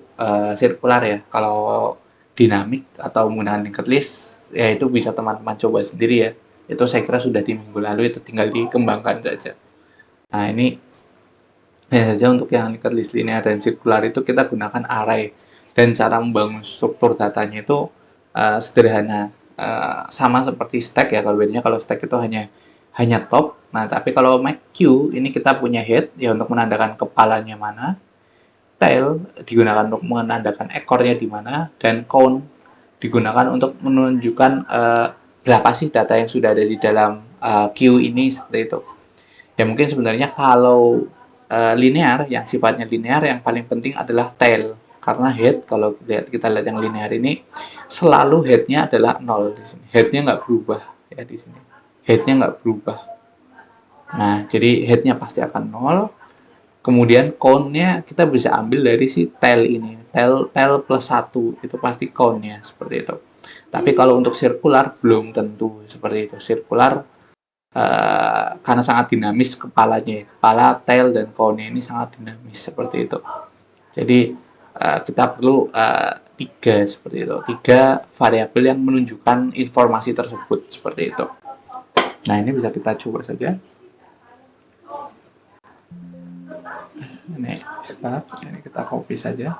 [SPEAKER 1] sirkular ya. Kalau dinamik atau menggunakan linked list ya itu bisa teman-teman coba sendiri ya. Itu saya kira sudah di minggu lalu, itu tinggal dikembangkan saja. Nah, ini hanya saja untuk yang linked list linear dan sirkular itu kita gunakan array, dan cara membangun struktur datanya itu sederhana, sama seperti stack ya. Kalau bedanya kalau stack itu hanya top. Nah, tapi kalau make queue ini kita punya head ya untuk menandakan kepalanya mana, tail digunakan untuk menandakan ekornya di mana, dan count digunakan untuk menunjukkan berapa sih data yang sudah ada di dalam queue ini seperti itu. Ya mungkin sebenarnya kalau linear, yang sifatnya linear, yang paling penting adalah tail. Karena head, kalau kita lihat yang linear ini, selalu headnya adalah 0 di sini. Headnya nggak berubah ya di sini. Headnya nggak berubah. Nah, jadi headnya pasti akan 0. Kemudian count-nya kita bisa ambil dari si tail ini. Tail plus 1, itu pasti count-nya, seperti itu. Tapi kalau untuk sirkular, belum tentu seperti itu. Sirkular karena sangat dinamis kepalanya, kepala, tail, dan count-nya ini sangat dinamis seperti itu. Jadi kita perlu 3 seperti itu, 3 variabel yang menunjukkan informasi tersebut seperti itu. Nah, ini bisa kita coba saja. Ini kita copy saja.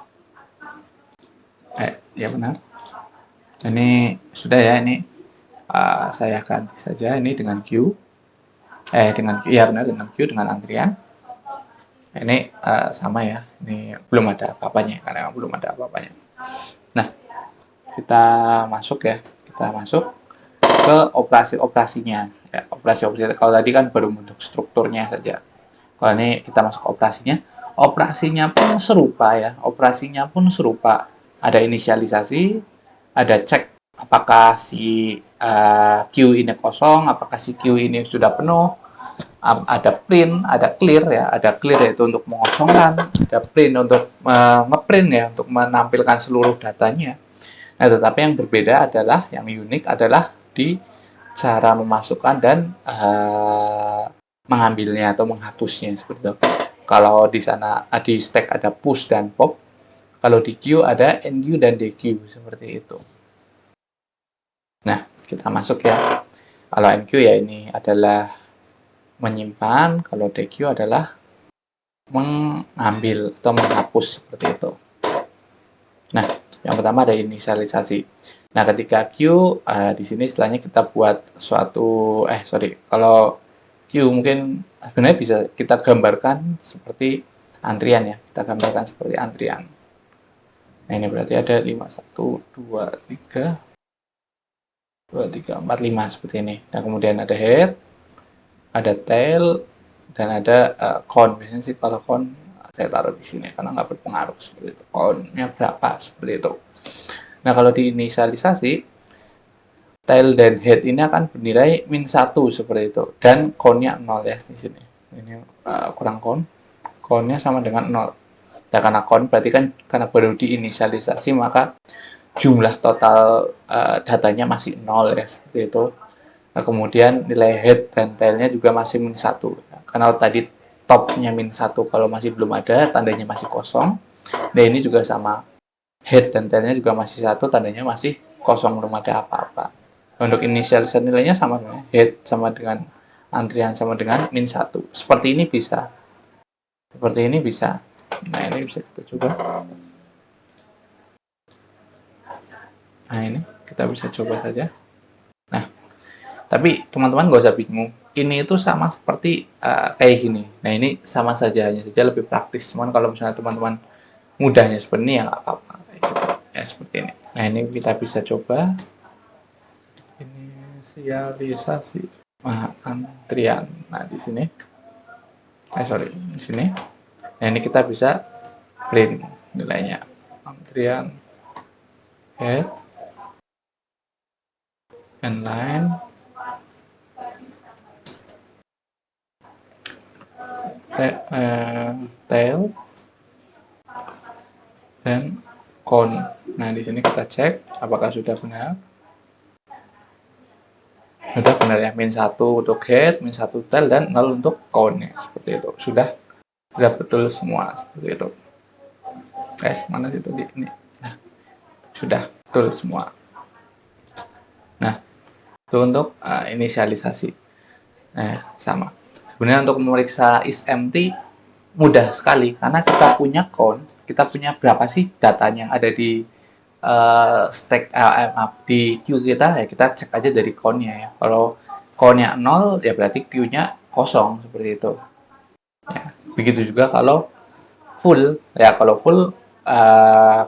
[SPEAKER 1] Ya benar. Ini sudah ya, ini saya ganti saja ini dengan queue. Dengan queue dengan antrian. Ini sama ya, ini belum ada apa-apanya karena belum ada apa-apanya. Nah, kita masuk ke operasinya ya. Operasi kalau tadi kan baru bentuk strukturnya saja. Kalau ini kita masuk ke operasinya pun serupa. Ada inisialisasi, ada cek apakah si queue ini kosong, apakah si queue ini sudah penuh, ada print, ada clear ya, yaitu untuk mengosongkan, ada print untuk ngeprint ya, untuk menampilkan seluruh datanya. Nah, tetapi yang berbeda adalah, yang unik adalah di cara memasukkan dan mengambilnya atau menghapusnya seperti itu. Kalau di sana di stack ada push dan pop, kalau di queue ada NQ dan DQ seperti itu. Nah, kita masuk ya. Kalau NQ ya ini adalah menyimpan, kalau DQ adalah mengambil atau menghapus seperti itu. Nah, yang pertama ada inisialisasi. Nah, ketika Q di sini istilahnya kita buat suatu kalau Q mungkin sebenarnya bisa kita gambarkan seperti antrian ya. Kita gambarkan seperti antrian. Nah, ini berarti ada 5 1 2 3 4 5 seperti ini. Dan kemudian ada head, ada tail, dan ada count. Biasanya sih kalau count saya taruh di sini karena nggak berpengaruh seperti itu. Count-nya berapa seperti itu. Nah, kalau diinisialisasi, tail dan head ini akan bernilai -1 seperti itu, dan count-nya 0 ya di sini. Ini kurang count. Count-nya sama dengan 0. Nah, karena count berarti kan karena baru diinisialisasi, maka jumlah total datanya masih 0 ya seperti itu. Nah, kemudian nilai head dan tailnya juga masih -1. Karena tadi topnya -1 kalau masih belum ada, tandanya masih kosong. Nah, ini juga sama. Head dan tailnya juga masih 1, tandanya masih kosong, belum ada apa-apa. Untuk inisialisasi nilainya sama dengan head sama dengan antrian sama dengan -1. Seperti ini bisa. Nah, ini bisa kita coba. Nah, ini kita bisa coba saja. Nah, tapi teman-teman nggak usah bingung. Ini itu sama seperti kayak gini. Nah, ini sama saja, hanya saja lebih praktis. Cuman kalau misalnya teman-teman mudahnya seperti ini ya nggak apa-apa. Kayak gitu. Ya, seperti ini. Nah, ini kita bisa coba. Inisialisasi antrian. Nah, di sini. Sorry, di sini. Nah, ini kita bisa print nilainya. Antrian head and line tail dan cone. Nah, di sini kita cek apakah sudah benar. Sudah benar ya, min 1 untuk head, min 1 tail, dan 0 untuk cone. Seperti itu. Sudah betul semua. Seperti itu. Mana sih tadi? Ini. Nah, sudah betul semua. Nah, itu untuk inisialisasi. Nah, sama. Sebenarnya untuk memeriksa is empty mudah sekali karena kita punya count, kita punya berapa sih datanya yang ada di stack di queue kita, ya kita cek aja dari count-nya ya. Kalau count-nya 0 ya berarti queue-nya kosong seperti itu. Ya, begitu juga kalau full ya, kalau full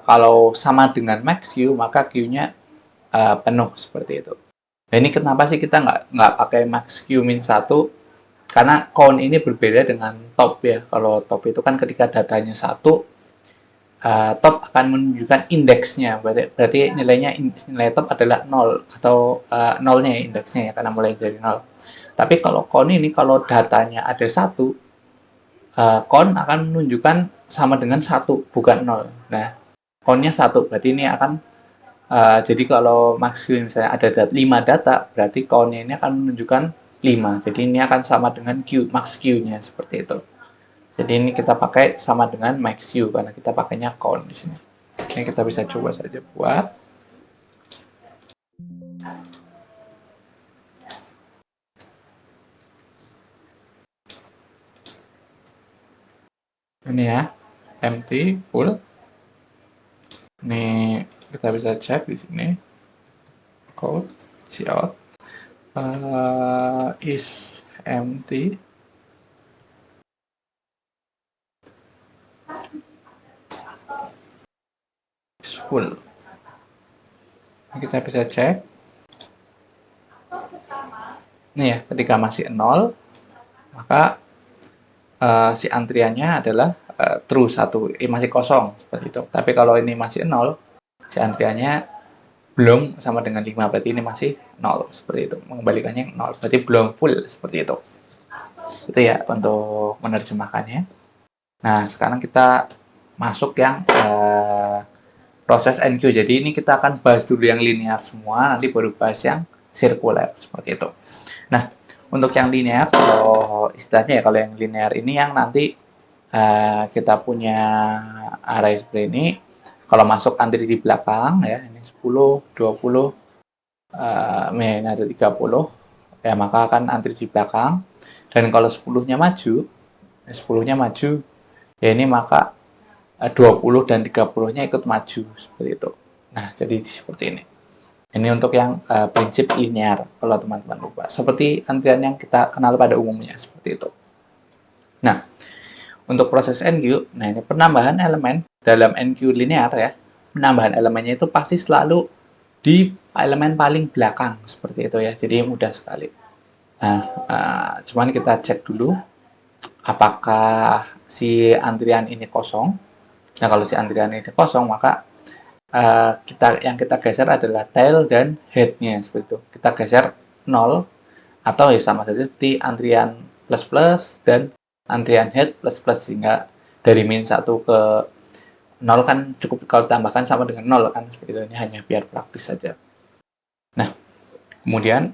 [SPEAKER 1] kalau sama dengan max queue maka queue-nya penuh seperti itu. Nah, ini kenapa sih kita nggak pakai max queue min 1? Karena count ini berbeda dengan top ya. Kalau top itu kan ketika datanya 1, top akan menunjukkan indeksnya. Berarti nilai top adalah 0 atau nolnya ya, indeksnya ya, karena mulai dari 0. Tapi kalau count ini, kalau datanya ada 1, count akan menunjukkan sama dengan 1, bukan 0. Nah, count-nya 1, berarti ini akan jadi kalau maksimum misalnya ada 5 data, berarti count-nya ini akan menunjukkan 5. Jadi ini akan sama dengan Q, max Q-nya seperti itu. Jadi ini kita pakai sama dengan max Q karena kita pakainya count di sini. Ini kita bisa coba saja buat. Ini ya, empty, full. Ini kita bisa cek di sini. Code, cout, is empty. Full. Ini kita bisa cek. Ini ya, ketika masih 0, maka si antriannya adalah true 1, masih kosong seperti itu. Tapi kalau ini masih 0, si antriannya belum sama dengan 5, berarti ini masih 0 seperti itu. Mengembalikannya 0, berarti belum full seperti itu. Itu ya untuk menerjemahkannya. Nah, sekarang kita masuk yang proses NQ. Jadi ini kita akan bahas dulu yang linear semua, nanti baru bahas yang sirkuler seperti itu. Nah, untuk yang linear, kalau istilahnya ya, kalau yang linear ini yang nanti kita punya array seperti ini. Kalau masuk antri di belakang ya, ini 10, 20, ini ada 30, ya maka akan antri di belakang. Dan kalau 10-nya maju, ya ini maka 20 dan 30-nya ikut maju seperti itu. Nah, jadi seperti ini. Ini untuk yang prinsip linear, kalau teman-teman lupa. Seperti antrian yang kita kenal pada umumnya, seperti itu. Nah, untuk proses NQ, nah ini penambahan elemen dalam NQ linear ya. Penambahan elemennya itu pasti selalu di elemen paling belakang, seperti itu ya. Jadi mudah sekali. Nah, cuman kita cek dulu apakah si antrian ini kosong. Nah, kalau si antrian ini kosong, maka yang kita geser adalah tail dan head-nya seperti itu. Kita geser 0 atau ya sama saja seperti antrian plus dan antrian head plus sehingga dari min 1 ke 0 kan cukup kalau ditambahkan sama dengan 0 kan seperti itu, hanya biar praktis saja. Nah, kemudian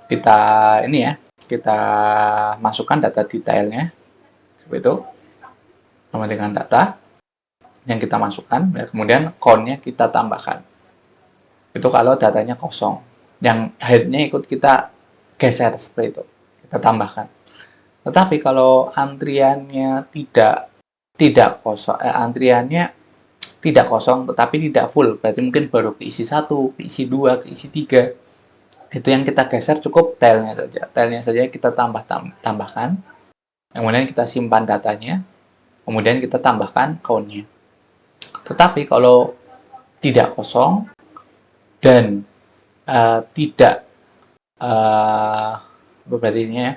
[SPEAKER 1] kita masukkan data detailnya seperti itu sama dengan data yang kita masukkan, ya, kemudian count-nya kita tambahkan. Itu kalau datanya kosong. Yang head-nya ikut kita geser seperti itu, kita tambahkan. Tetapi kalau antriannya tidak kosong, antriannya tidak kosong tetapi tidak full, berarti mungkin baru keisi 1, keisi 2, keisi 3. Itu yang kita geser cukup tilenya saja. Tilenya saja kita tambahkan, kemudian kita simpan datanya, kemudian kita tambahkan count-nya. Tetapi kalau tidak kosong dan tidak berarti ini ya,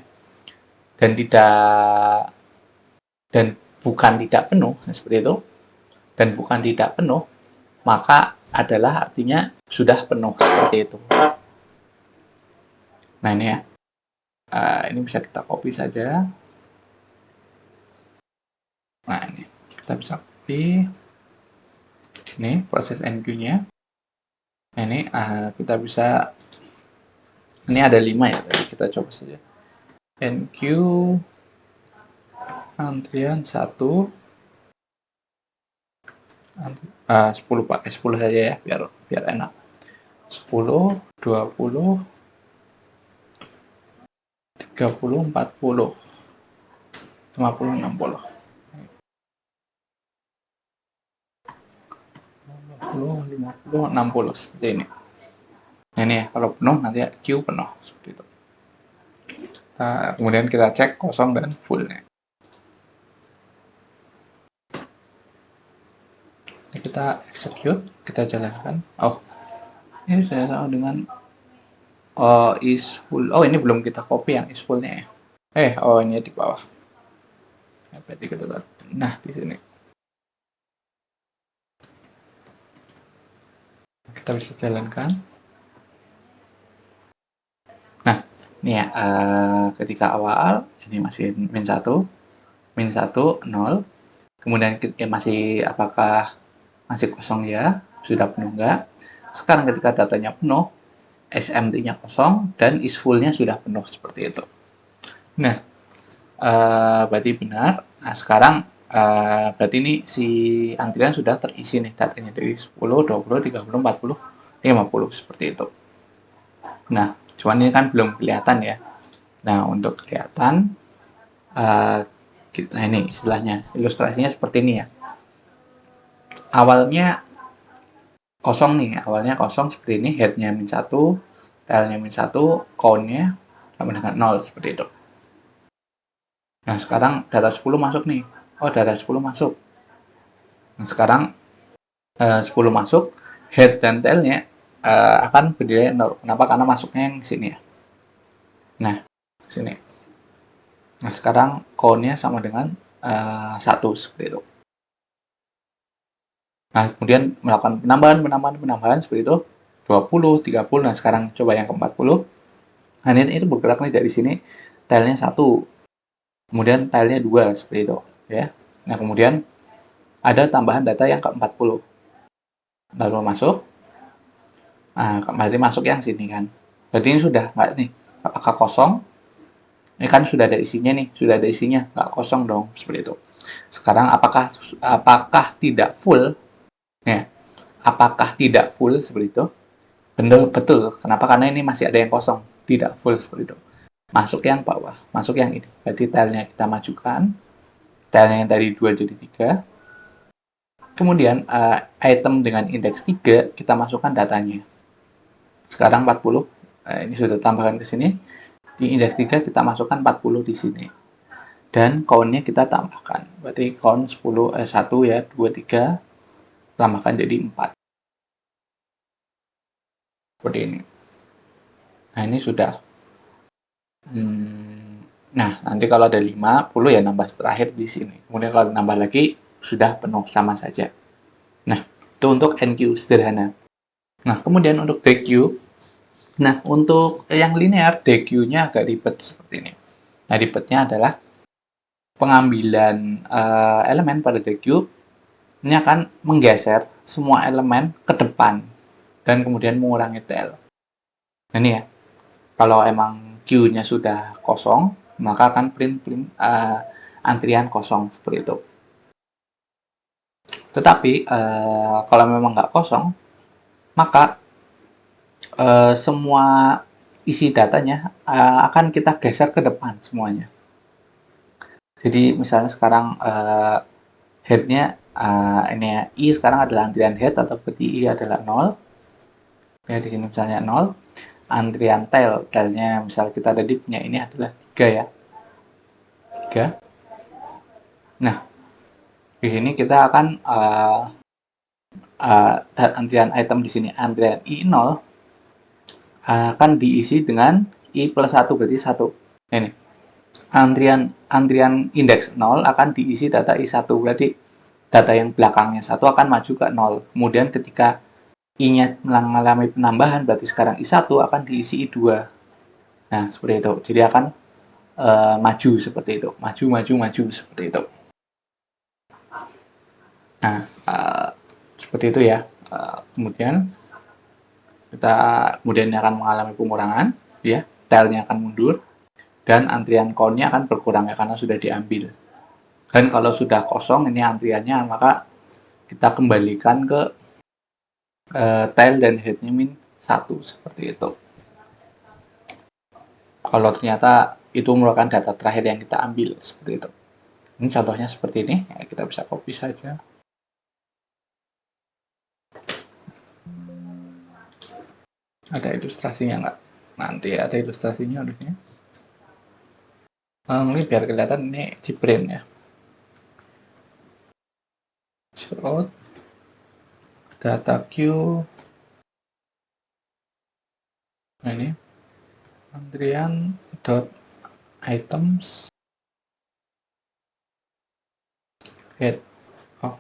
[SPEAKER 1] dan bukan tidak penuh seperti itu, dan bukan tidak penuh, maka adalah artinya sudah penuh seperti itu. Nah ini ya, ini bisa kita copy saja. Nah ini kita bisa copy ini proses NQ-nya. Nah ini kita bisa, ini ada 5 ya, jadi kita coba saja. NQ antrian 1 10 pakai 10 saja ya, biar enak. 10, 20, 30, 40, 50, 60. 50, 60 seperti ini. Nah ini ya, kalau penuh nanti Q penuh seperti itu. Kemudian kita cek kosong dan fullnya. Ini kita execute, kita jalankan. Oh, ini sudah sama dengan is full. Oh, ini belum kita copy yang is fullnya ya. Oh ini di bawah. Berarti kita lihat. Nah di sini kita bisa jalankan. Nah ini ya, ketika awal ini masih min 1, 0. Kemudian masih apakah masih kosong ya, sudah penuh enggak. Sekarang ketika datanya penuh, SMT-nya kosong dan is full-nya sudah penuh seperti itu. Nah, berarti benar. Nah, sekarang berarti ini si antrian sudah terisi nih datanya dari 10, 20, 30, 40, 50 seperti itu. Nah, cuman ini kan belum kelihatan ya. Nah, untuk kelihatan kita ini istilahnya ilustrasinya seperti ini ya. Awalnya kosong nih, awalnya kosong seperti ini, headnya min 1, tailnya min 1, count-nya sama dengan 0 seperti itu. Nah, sekarang data 10 masuk nih. Oh, data 10 masuk. Nah, sekarang 10 masuk, head dan tailnya akan berdiri 0. Kenapa? Karena masuknya yang sini ya. Nah, sini. Nah, sekarang count-nya sama dengan 1 seperti itu. Nah, kemudian melakukan penambahan seperti itu. 20, 30, nah sekarang coba yang ke 40. Nah, ini itu bergerak nih dari sini, tailnya 1. Kemudian tailnya 2 seperti itu ya. Nah, kemudian ada tambahan data yang ke 40. Lalu masuk. Nah, berarti masuk yang sini kan. Berarti ini sudah nggak nih. Apakah kosong? Ini kan sudah ada isinya nih, sudah ada isinya, nggak kosong dong seperti itu. Sekarang apakah tidak full? Ya, apakah tidak full seperti itu? Betul. Kenapa? Karena ini masih ada yang kosong, tidak full seperti itu. Masuk yang bawah, masuk yang ini. Berarti tailnya kita majukan, tailnya dari 2 jadi 3. Kemudian item dengan indeks 3 kita masukkan datanya. Sekarang 40, ini sudah tambahkan ke sini. Di indeks 3 kita masukkan 40 di sini. Dan count-nya kita tambahkan. Berarti count 1 ya, 2, 3, tambahkan jadi 4. Seperti ini. Nah, ini sudah. Nah, nanti kalau ada 50 ya nambah terakhir di sini. Kemudian kalau nambah lagi, sudah penuh sama saja. Nah, itu untuk NQ sederhana. Nah, kemudian untuk DQ. Nah, untuk yang linear, DQ-nya agak ribet seperti ini. Nah, ribetnya adalah pengambilan elemen pada DQ ini akan menggeser semua elemen ke depan dan kemudian mengurangi tail. Nah, ini ya, kalau emang Q-nya sudah kosong, maka akan print antrian kosong seperti itu. Tetapi kalau memang nggak kosong, maka semua isi datanya akan kita geser ke depan semuanya. Jadi misalnya sekarang head-nya ini ya, I sekarang adalah antrian head atau berarti I adalah 0. Ya, di sini misalnya 0. Antrian tail, tailnya misal kita tadi punya ini adalah 3 ya. 3. Nah, di sini kita akan antrian item di sini, antrian I0 akan diisi dengan I plus 1, berarti 1. Ini. Antrian indeks 0 akan diisi data I1, berarti data yang belakangnya 1 akan maju ke 0. Kemudian ketika I-nya mengalami penambahan, berarti sekarang I1 akan diisi I2. Nah, seperti itu. Jadi akan maju seperti itu. Maju, seperti itu. Nah, seperti itu ya. Kemudian ini akan mengalami pengurangan, ya. Tailnya akan mundur, dan antrian count-nya akan berkurang ya, karena sudah diambil. Dan kalau sudah kosong ini antriannya, maka kita kembalikan ke tail dan head-nya min 1, seperti itu. Kalau ternyata itu merupakan data terakhir yang kita ambil, seperti itu. Ini contohnya seperti ini, ya, kita bisa copy saja. Ada ilustrasinya nggak? Nanti ada ilustrasinya harusnya. Ini biar kelihatan ini di print ya. Show data queue. Nah, ini antrian dot items head. Oh,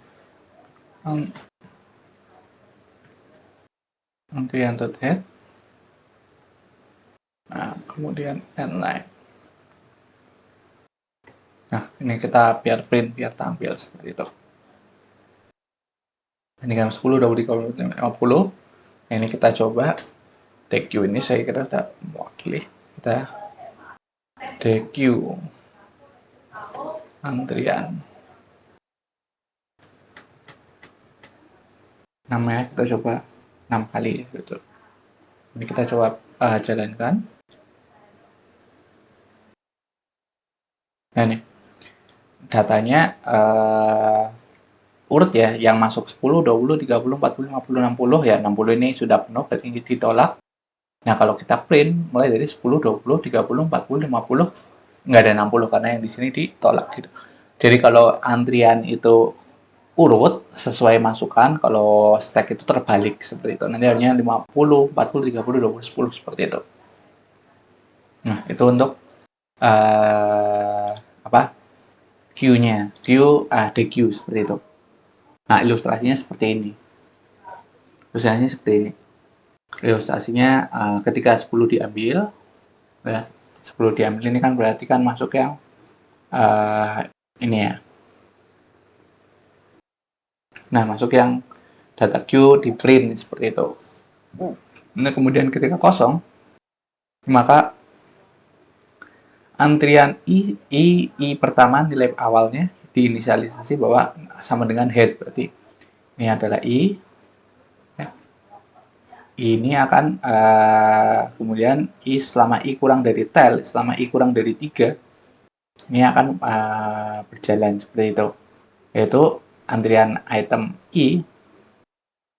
[SPEAKER 1] antrian dot head. Nah, kemudian endline. Nah, ini kita biar print, biar tampil seperti itu. Ini kan 10, 20, 50. Nah, ini kita coba. DQ ini saya kira sudah mewakili. Kita DQ antrian. Namanya kita coba 6 kali gitu. Ini kita coba jalankan. Nah, ini datanya urut ya, yang masuk 10, 20, 30, 40, 50, 60 ya. 60 ini sudah penuh, berarti ditolak. Nah, kalau kita print mulai dari 10, 20, 30, 40, 50, nggak ada 60 karena yang di sini ditolak gitu. Jadi kalau antrian itu urut sesuai masukan, kalau stack itu terbalik seperti itu. Nanti harusnya 50, 40, 30, 20, 10 seperti itu. Nah, itu untuk apa? Q-nya, DQ seperti itu. Nah, ilustrasinya seperti ini. Ilustrasinya ketika 10 diambil, ya, 10 diambil ini kan berarti kan masuk yang ini ya. Nah, masuk yang data queue di print seperti itu. Nah, kemudian ketika kosong, maka antrian I pertama nilai awalnya diinisialisasi bahwa sama dengan head, berarti ini adalah I. Ini akan kemudian selama I kurang dari tail, selama I kurang dari 3, ini akan berjalan seperti itu, yaitu antrian item I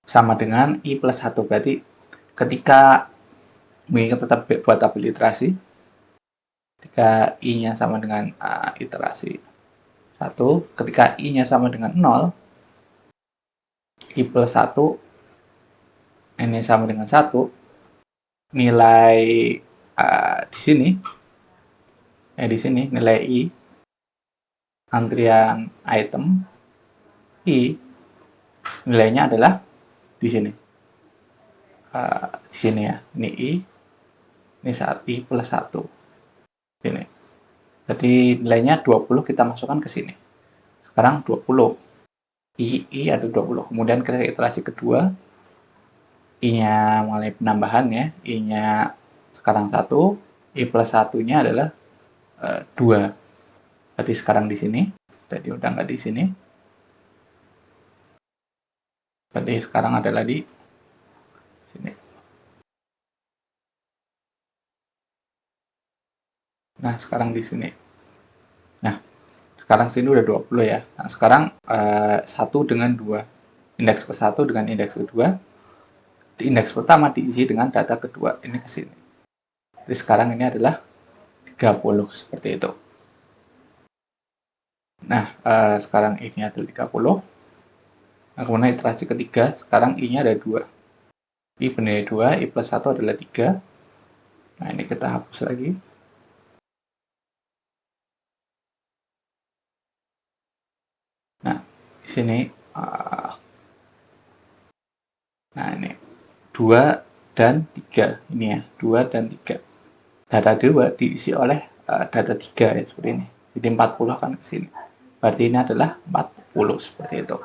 [SPEAKER 1] sama dengan I plus 1, berarti ketika kita tetap buat tabel iterasi, ketika I-nya sama dengan iterasi 1, ketika I-nya sama dengan 0, I plus 1 ini sama dengan 1, nilai di sini nilai I antrian item I nilainya adalah di sini. Di sini ya. Ini I, ini saat I plus 1. Ini. Jadi nilainya 20 kita masukkan ke sini. Sekarang 20. I ada 20. Kemudian ke iterasi kedua, I-nya mulai penambahan ya. I-nya sekarang 1, I plus 1-nya adalah 2. Berarti sekarang di sini. Jadi udah nggak di sini. Berarti sekarang adalah di sini. Nah, sekarang di sini. Nah, Sekarang sini udah 20 ya. Nah, sekarang 1 dengan 2. Indeks ke-1 dengan indeks kedua. Di indeks pertama diisi dengan data kedua. Ini ke sini. Jadi sekarang ini adalah 30 seperti itu. Nah, sekarang ini adalah 30. Nah, kemudian iterasi ketiga, sekarang I-nya ada 2. I bernilai 2, I plus 1 adalah 3. Nah, ini kita hapus lagi. Nah, di sini, nah ini 2 dan 3. Ini ya, 2 dan 3. Data 2 diisi oleh data 3 ya, seperti ini. Jadi 40 akan ke sini. Berarti ini adalah 40 seperti itu.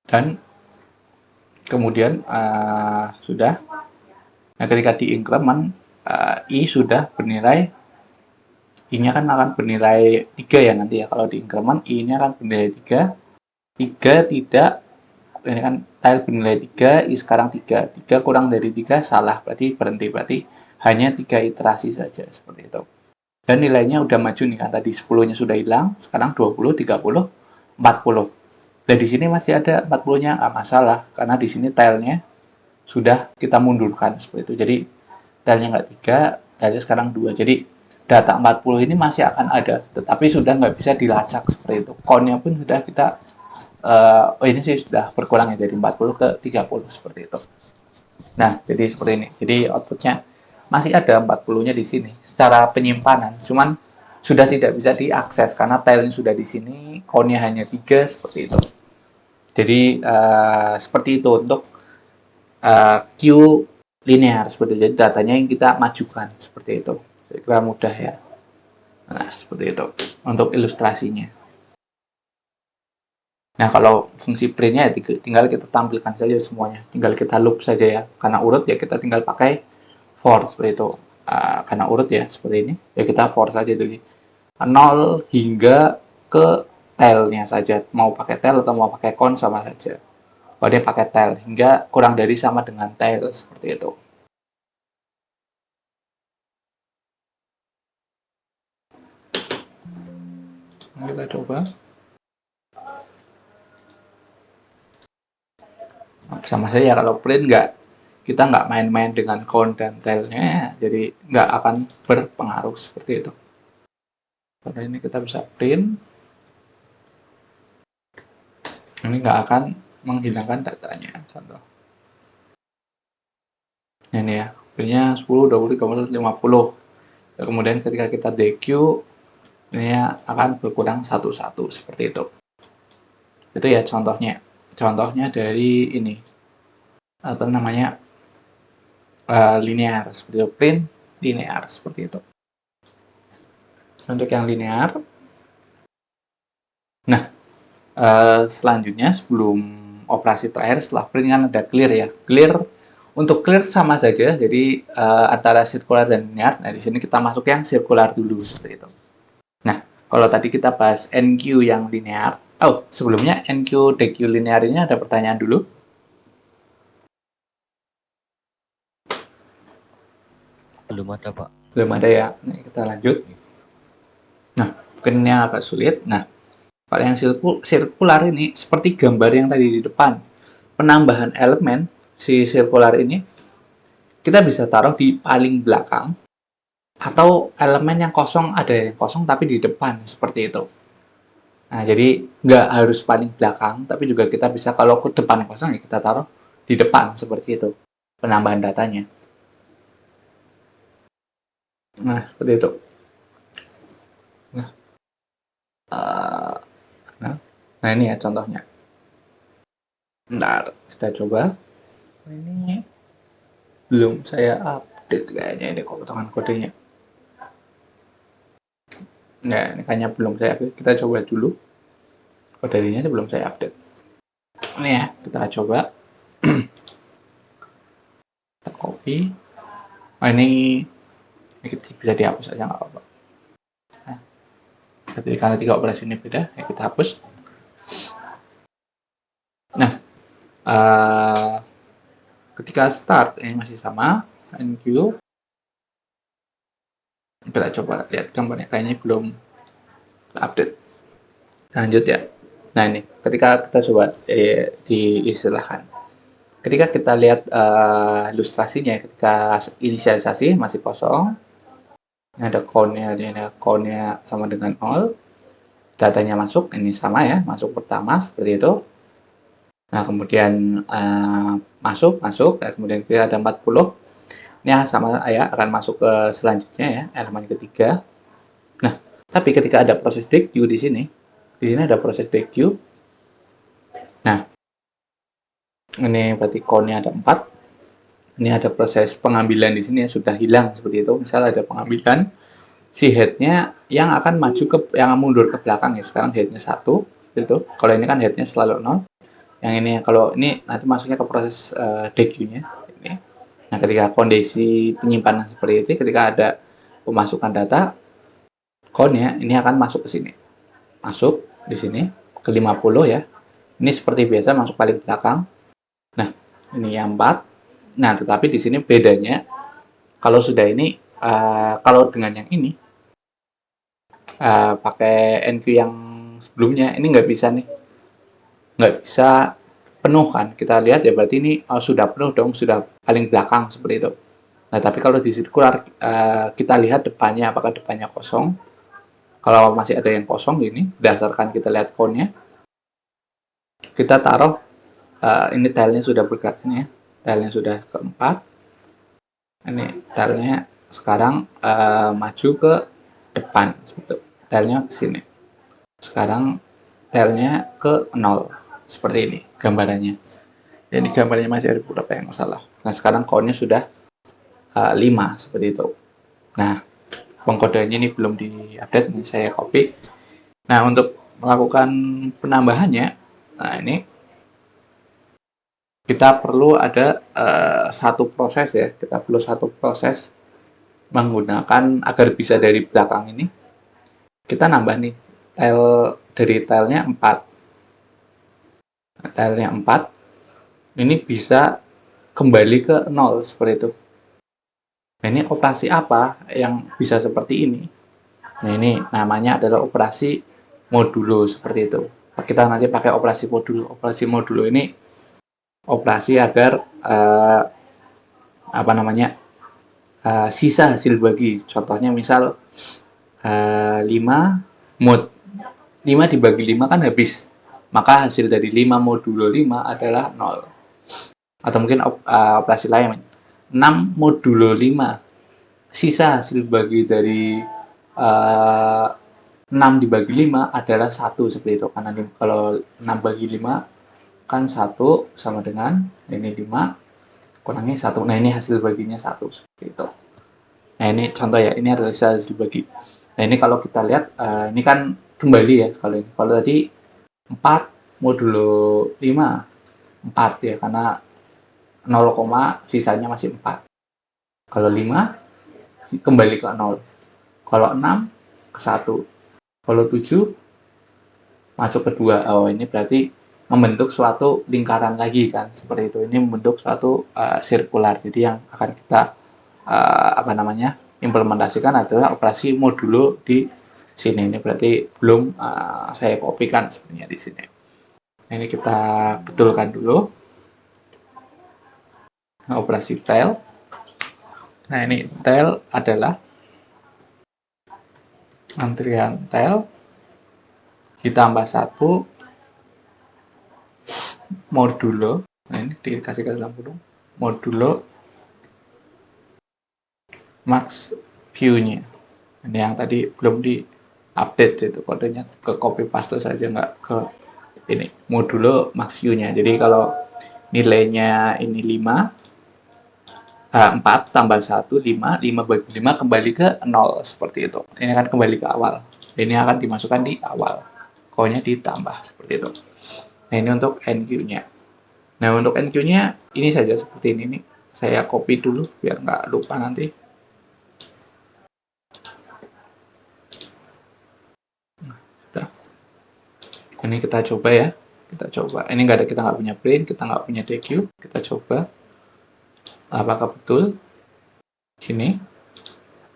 [SPEAKER 1] Dan kemudian sudah. Nah, ketika di increment, I sudah bernilai, I-nya kan akan bernilai 3 ya nanti ya. Kalau di increment, I-nya akan bernilai 3. 3 tidak, ini kan tile bernilai 3, I sekarang 3. 3 kurang dari 3, salah. Berarti berhenti. Berarti hanya 3 iterasi saja, seperti itu. Dan nilainya udah maju nih kan, tadi 10-nya sudah hilang, sekarang 20, 30, 40. Dan di sini masih ada 40-nya, nggak masalah, karena di sini tilenya sudah kita mundurkan, seperti itu. Jadi, tilenya nggak 3, tilenya sekarang 2. Jadi, data 40 ini masih akan ada, tetapi sudah nggak bisa dilacak, seperti itu. Count-nya pun sudah kita, ini sih sudah berkurang ya, dari 40 ke 30, seperti itu. Nah, jadi seperti ini. Jadi, output-nya masih ada 40-nya di sini secara penyimpanan, cuman sudah tidak bisa diakses karena tilenya sudah di sini, count-nya hanya 3, seperti itu. Jadi seperti itu untuk queue linear, seperti itu. Jadi datanya yang kita majukan, seperti itu. Saya kira mudah ya. Nah, seperti itu untuk ilustrasinya. Nah, kalau fungsi printnya ya tinggal kita tampilkan saja semuanya, tinggal kita loop saja ya. Karena urut ya kita tinggal pakai for, seperti itu. Karena urut ya seperti ini, ya kita for saja dari 0 hingga ke tailnya saja. Mau pakai tail atau mau pakai count sama saja. Kalau dia pakai tail hingga kurang dari sama dengan tail, seperti itu. Kita coba. Sama saja kalau print kita nggak main-main dengan count dan tailnya, jadi nggak akan berpengaruh, seperti itu. Pada ini kita bisa print, ini nggak akan menghilangkan datanya. Contoh ini ya, printnya 10, 20, 30, 50. Dan kemudian ketika kita DQ, ini akan berkurang satu-satu, seperti itu. Itu ya contohnya dari ini, apa namanya, linear, seperti itu. Print linear, seperti itu. Untuk yang linear, nah selanjutnya sebelum operasi terakhir setelah print kan ada clear ya. Clear, untuk clear sama saja, jadi antara circular dan linear. Nah, di sini kita masuk yang circular dulu, seperti itu. Nah, kalau tadi kita bahas NQ yang linear, sebelumnya NQ DQ linear ini ada pertanyaan dulu?
[SPEAKER 2] Belum ada, Pak.
[SPEAKER 1] Belum ada ya. Nah, kita lanjut. Nah, mungkin ini agak sulit. Nah, kalau yang sirkular ini seperti gambar yang tadi di depan. Penambahan elemen si sirkular ini kita bisa taruh di paling belakang atau elemen yang kosong, ada yang kosong tapi di depan, seperti itu. Nah, jadi nggak harus paling belakang, tapi juga kita bisa kalau ke depan kosong ya kita taruh di depan, seperti itu penambahan datanya. Nah, seperti itu. Nah, uh, nah ini ya contohnya. Bentar, kita coba. Ini belum saya update kayaknya, ini potongan kodenya. Nah, ini kayaknya belum saya update. Kita coba dulu. Kodenya belum saya update. Ini ya, kita coba. Kita copy. Nah, ini bisa dihapus aja, nggak apa-apa. Nah, jadi karena 3 operasi ini beda, ya kita hapus. Nah, ketika start ini masih sama, NQ. Kita coba lihat gambarnya, kayaknya belum update. Lanjut ya. Nah ini, ketika kita coba diistilahkan, ketika kita lihat ilustrasinya, ketika inisialisasi masih kosong, ini ada count-nya sama dengan 0, datanya masuk, ini sama ya, masuk pertama seperti itu. Nah kemudian masuk, ya, kemudian kita ada 40, ini sama ya, akan masuk ke selanjutnya ya, elemen ketiga. Nah, tapi ketika ada proses DQ di sini ada proses DQ. Nah, ini berarti count-nya ada 4. Ini ada proses pengambilan di sini ya, sudah hilang seperti itu. Misal ada pengambilan, si head-nya yang akan maju yang mundur ke belakang ya. Sekarang head-nya 1, gitu. Kalau ini kan head-nya selalu 0. Yang ini, kalau ini nanti masuknya ke proses DQ-nya. Nah, ketika kondisi penyimpanan seperti ini, ketika ada pemasukan data, count-nya ini akan masuk ke sini. Masuk di sini ke 50 ya. Ini seperti biasa masuk paling belakang. Nah, ini yang 4. Nah, tetapi di sini bedanya kalau sudah ini kalau dengan yang ini pakai NQ yang sebelumnya ini nggak bisa nih. Nggak bisa penuh kan. Kita lihat ya berarti ini sudah penuh dong, sudah paling belakang seperti itu. Nah, tapi kalau di sirkular kita lihat depannya, apakah depannya kosong. Kalau masih ada yang kosong ini, berdasarkan kita lihat count-nya, kita taruh ini tile-nya sudah bergerak ini ya. Tile-nya sudah keempat. Ini tile-nya sekarang maju ke depan. Tile-nya ke sini. Sekarang tile-nya ke 0. Seperti ini gambarannya. Jadi gambarnya masih ada beberapa yang salah. Nah, sekarang count-nya sudah 5 seperti itu. Nah, pengkodeannya ini belum diupdate, ini saya copy. Nah, untuk melakukan penambahannya, nah ini kita perlu ada satu proses ya. Kita perlu satu proses menggunakan agar bisa dari belakang ini. Kita nambah nih tile dari tilenya 4. Nah, tilenya 4 ini bisa kembali ke 0 seperti itu. Nah, ini operasi apa yang bisa seperti ini? Nah, ini namanya adalah operasi modulo seperti itu. Kita nanti pakai operasi modulo. Operasi modulo ini operasi agar sisa hasil bagi. Contohnya misal 5 mod 5 dibagi 5 kan habis. Maka hasil dari 5 modulo 5 adalah 0. Atau mungkin operasi lain. 6 modulo 5. Sisa hasil bagi dari 6 dibagi 5 adalah 1 seperti itu. Karena kalau 6 bagi 5 kan 1 sama dengan ini 5 kurangi 1. Nah, ini hasil baginya 1 seperti itu. Nah, ini contoh ya, ini adalah hasil bagi. Nah, ini kalau kita lihat ini kan kembali ya kalau ini. Kalau tadi 4 modulo 5 4 ya, karena 0, sisanya masih 4. Kalau 5 kembali ke 0. Kalau 6 ke 1. Kalau 7 masuk ke 2. Oh, ini berarti membentuk suatu lingkaran lagi kan, seperti itu. Ini membentuk suatu sirkular. Jadi yang akan kita implementasikan adalah operasi modulo di sini. Ini berarti belum saya kopikan sebenarnya di sini. Nah, ini kita betulkan dulu. Nah, operasi tile. Nah, ini tile adalah antrian tile ditambah 1 modulo. Nah, ini dikasih ke dalam kurung modulo max view-nya. Ini yang tadi belum di update itu kodenya, ke copy paste saja, nggak ke ini modulo max view-nya. Jadi kalau nilainya ini 5 4 tambah 1 5 bagi 5 kembali ke 0 seperti itu. Ini akan kembali ke awal. Ini akan dimasukkan di awal. Kode-nya ditambah seperti itu. Nah, ini untuk NQ-nya. Nah, untuk NQ-nya ini saja seperti ini nih. Saya copy dulu biar nggak lupa nanti. Nah, sudah. Ini kita coba ya. Kita coba. Ini kita nggak punya print, kita nggak punya DQ. Kita coba. Apakah betul? Sini.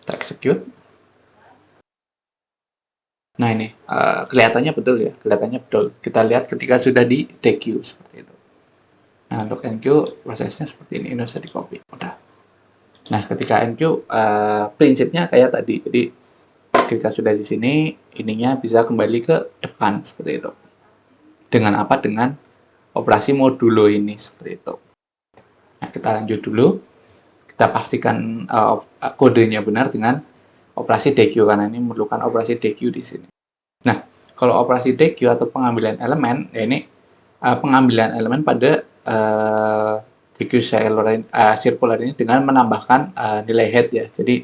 [SPEAKER 1] Kita execute. Nah ini kelihatannya betul ya, kelihatannya betul. Kita lihat ketika sudah di DQ seperti itu. Nah untuk NQ prosesnya seperti ini sudah di copy. Udah. Nah ketika NQ prinsipnya kayak tadi. Jadi ketika sudah di sini, ininya bisa kembali ke depan seperti itu. Dengan apa? Dengan operasi modulo ini seperti itu. Nah kita lanjut dulu. Kita pastikan kodenya benar dengan operasi DQ karena ini memerlukan operasi DQ di sini. Nah, kalau operasi DQ atau pengambilan elemen, ya ini pengambilan elemen pada DQ circular ini dengan menambahkan nilai head ya. Jadi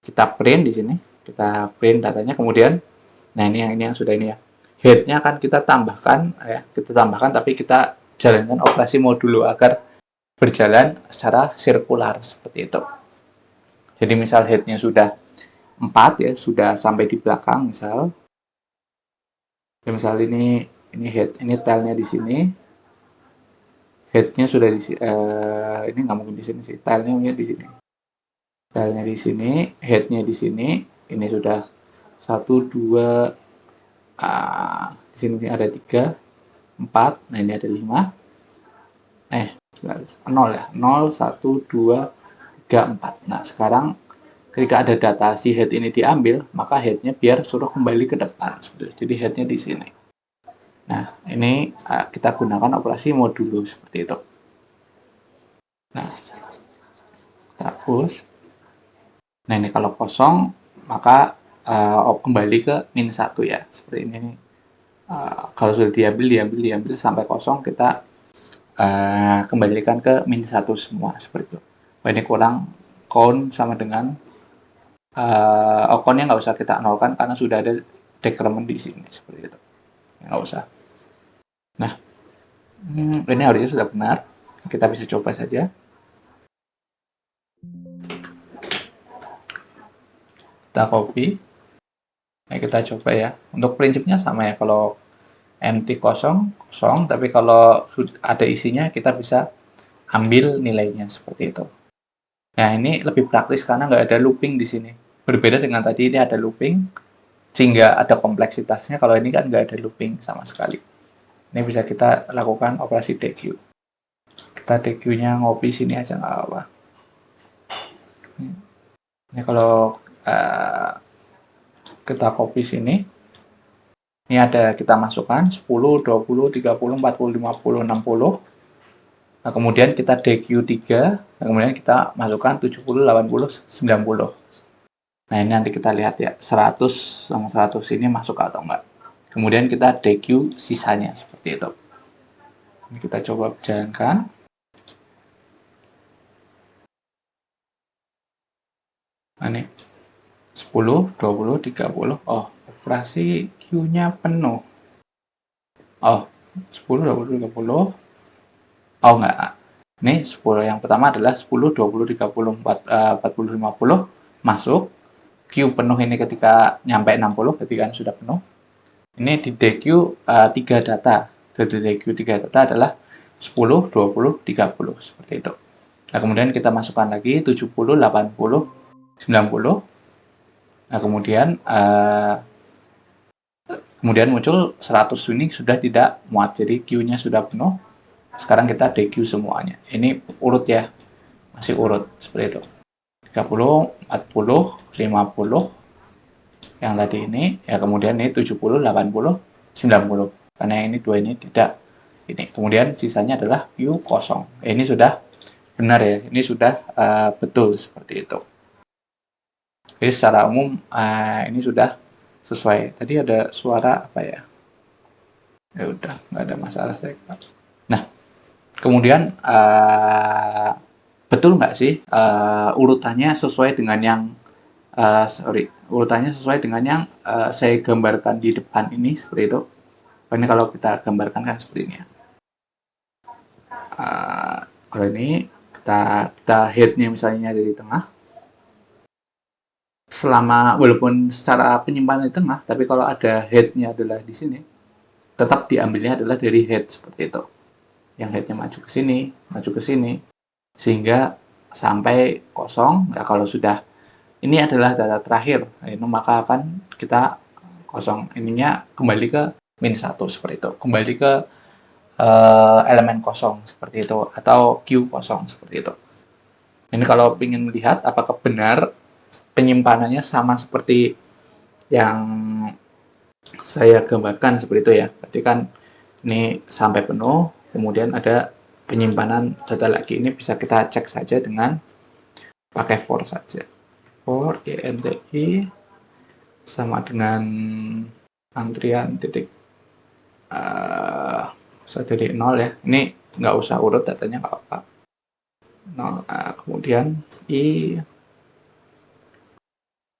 [SPEAKER 1] kita print di sini, kita print datanya, kemudian, nah ini yang sudah ini ya. Headnya akan kita tambahkan ya, tapi kita jalankan operasi modulo agar berjalan secara sirkular seperti itu. Jadi misal headnya sudah 4 ya, sudah sampai di belakang misal. Ya, misal ini head, ini tailnya di sini. Headnya sudah di ini nggak mungkin di sini sih, tailnya di sini. Tailnya di sini, headnya di sini. Ini sudah 1, 2, di sini ada 3, 4, nah ini ada 5. 0 ya, 0, 1, 2, 3, 4. Nah sekarang ketika ada data si head ini diambil, maka headnya biar suruh kembali ke depan. Jadi headnya di sini. Nah, ini kita gunakan operasi modulo seperti itu. Nah, kita hapus. Nah, ini kalau kosong, maka kembali ke -1 ya. Seperti ini. Kalau sudah diambil sampai kosong, kita kembalikan ke -1 semua. Seperti itu. Ini kurang count sama dengan count-nya nggak usah kita nolkan karena sudah ada decrement di sini. Seperti itu. Nggak usah. Nah, ini harusnya sudah benar. Kita bisa coba saja. Kita copy. Nah, kita coba ya. Untuk prinsipnya sama ya. Kalau empty kosong, tapi kalau ada isinya, kita bisa ambil nilainya seperti itu. Nah, ini lebih praktis karena nggak ada looping di sini. Berbeda dengan tadi, ini ada looping, sehingga ada kompleksitasnya. Kalau ini kan nggak ada looping sama sekali. Ini bisa kita lakukan operasi DQ. Kita DQ-nya ngopi sini aja nggak apa-apa. Ini kalau kita copy sini, ini ada kita masukkan 10, 20, 30, 40, 50, 60. Nah, kemudian kita DQ3, nah, kemudian kita masukkan 70, 80, 90. Nah, ini nanti kita lihat ya, 100 sama 100 ini masuk atau enggak. Kemudian kita DQ sisanya, seperti itu. Ini kita coba jalankan. Nah, ini 10, 20, 30. Oh, operasi Q-nya penuh. Oh, 10, 20, 30. Oh, enggak. Ini 10. Yang pertama adalah 10, 20, 30, 40, 50. Masuk. Q penuh ini ketika nyampe 60, ketika ini sudah penuh. Ini di DQ 3 data. Jadi DQ 3 data adalah 10, 20, 30. Seperti itu. Nah, kemudian kita masukkan lagi 70, 80, 90. Nah, kemudian muncul 100 ini sudah tidak muat. Jadi Q-nya sudah penuh. Sekarang kita DQ semuanya. Ini urut ya. Masih urut. Seperti itu. 30, 40, 50. Yang tadi ini. Ya kemudian ini 70, 80, 90. Karena yang ini dua ini tidak. Ini. Kemudian sisanya adalah Q kosong. Ini sudah benar ya. Ini sudah betul. Seperti itu. Jadi secara umum ini sudah sesuai. Tadi ada suara apa ya? Ya udah, nggak ada masalah saya. Nah, kemudian betul nggak sih urutannya sesuai dengan yang urutannya sesuai dengan yang saya gambarkan di depan ini seperti itu. Ini kalau kita gambarkan kan seperti ini ya. Kalau ini kita headnya misalnya dari tengah. Walaupun secara penyimpanan di tengah, tapi kalau ada headnya adalah di sini, tetap diambilnya adalah dari head seperti itu. Yang headnya maju ke sini, sehingga sampai kosong. Ya, kalau sudah ini adalah data terakhir, maka akan kita kosong. Ininya kembali ke min 1 seperti itu. Kembali ke elemen kosong seperti itu, atau Q kosong seperti itu. Ini kalau ingin melihat apakah benar penyimpanannya sama seperti yang saya gambarkan seperti itu ya. Berarti kan ini sampai penuh, kemudian ada penyimpanan data lagi. Ini bisa kita cek saja dengan pakai for saja. For INTI sama dengan antrian titik saya dari 0 ya. Ini nggak usah urut datanya, nggak apa-apa. 0, kemudian I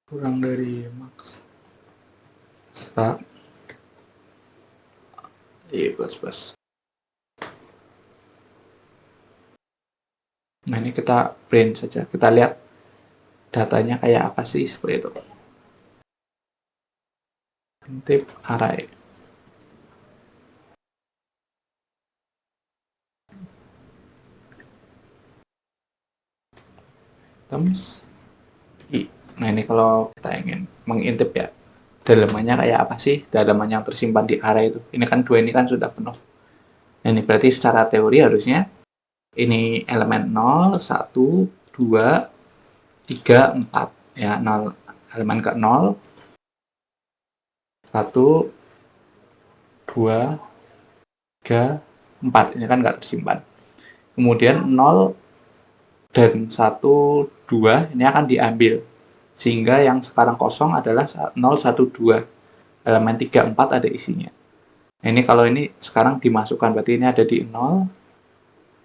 [SPEAKER 1] kurang dari max start I plus. Nah, ini kita print saja. Kita lihat datanya kayak apa sih seperti itu. Intip array. Terms I. Nah, ini kalau kita ingin mengintip ya, dalamannya kayak apa sih, dalaman yang tersimpan di array itu. Ini kan 2 ini kan sudah penuh. Nah, ini berarti secara teori harusnya ini elemen 0, 1, 2, 3, 4. Ya, 0, elemen ke 0, 1, 2, 3, 4. Ini kan nggak tersimpan. Kemudian 0 dan 1, 2 ini akan diambil. Sehingga yang sekarang kosong adalah 0, 1, 2. Elemen 3, 4 ada isinya. Nah, ini kalau ini sekarang dimasukkan, berarti ini ada di 0,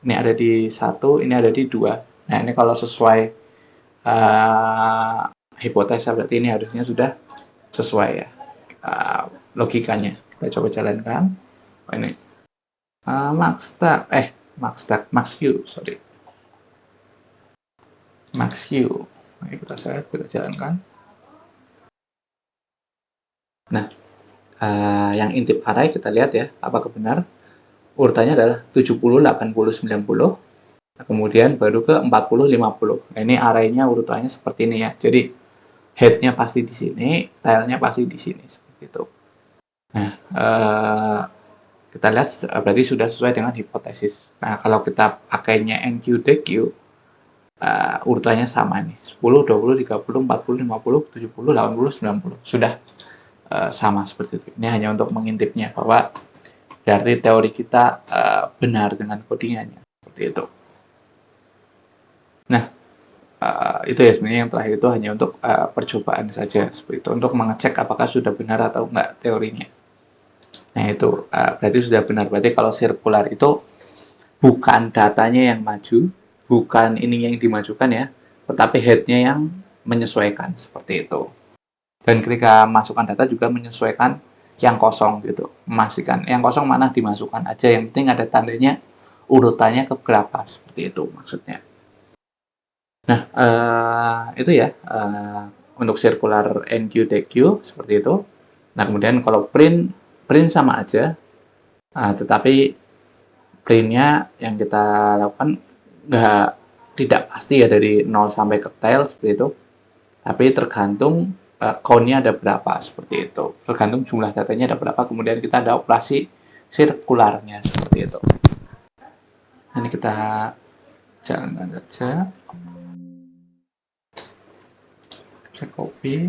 [SPEAKER 1] ini ada di 1, ini ada di 2. Nah, ini kalau sesuai hipotesa, berarti ini harusnya sudah sesuai ya logikanya. Kita coba jalankan. Ini max Q. Nah, kita jalankan. Nah, yang intip array kita lihat ya, apakah benar urutannya adalah 70, 80, 90. Nah, kemudian baru ke 40, 50. Nah, ini array-nya urutannya seperti ini ya. Jadi head-nya pasti di sini, tail-nya pasti di sini seperti itu. Nah, kita lihat berarti sudah sesuai dengan hipotesis. Nah, kalau kita pakainya NQDQ, urutannya sama nih. 10, 20, 30, 40, 50, 70, 80, 90. Sudah sama seperti itu. Ini hanya untuk mengintipnya bahwa berarti teori kita benar dengan codingannya seperti itu. Nah, itu ya sebenarnya yang terakhir itu hanya untuk percobaan saja seperti itu, untuk mengecek apakah sudah benar atau enggak teorinya. Nah, itu berarti sudah benar. Berarti kalau sirkular itu bukan datanya yang maju, bukan ininya yang dimajukan ya, tetapi head-nya yang menyesuaikan seperti itu. Dan ketika masukkan data juga menyesuaikan yang kosong gitu, memastikan yang kosong mana dimasukkan aja, yang penting ada tandanya urutannya ke berapa seperti itu maksudnya. Nah, itu ya untuk circular NQDQ seperti itu. Nah, kemudian kalau print sama aja, tetapi printnya yang kita lakukan tidak pasti ya dari 0 sampai ke tail seperti itu, tapi tergantung count-nya ada berapa seperti itu, tergantung jumlah datanya ada berapa, kemudian kita ada operasi sirkularnya seperti itu. Ini kita jalankan saja. Saya copy.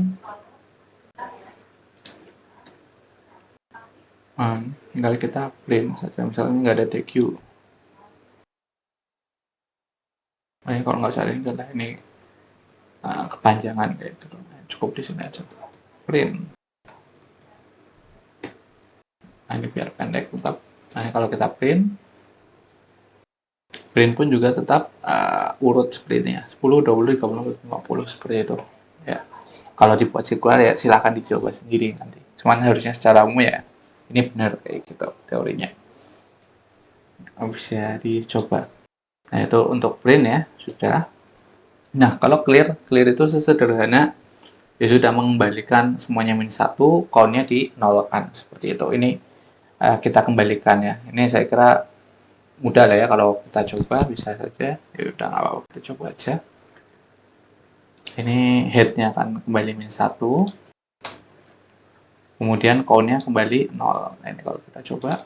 [SPEAKER 1] Tinggal kita print saja, misalnya nggak ada DQ. Nah, ini kalau nggak usah ini kepanjangan kayak gitu, cukup di sini aja print. Nah, ini biar pendek tetap. Nah, ini kalau kita print pun juga tetap urut seperti ini ya, 10, 20, 30, 50 seperti itu ya. Kalau dibuat sirkular ya silahkan dicoba sendiri nanti, cuman harusnya secara umum ya ini benar kayak gitu teorinya, bisa dicoba. Nah, itu untuk print ya sudah. Nah, kalau clear itu sesederhana ya sudah mengembalikan semuanya min 1, count-nya dinolkan seperti itu. Ini kita kembalikan ya. Ini saya kira mudah lah ya, kalau kita coba bisa saja. Ya udah nggak apa-apa, kita coba aja. Ini head-nya akan kembali min 1. kemudian count-nya kembali 0. Nah, ini kalau kita coba,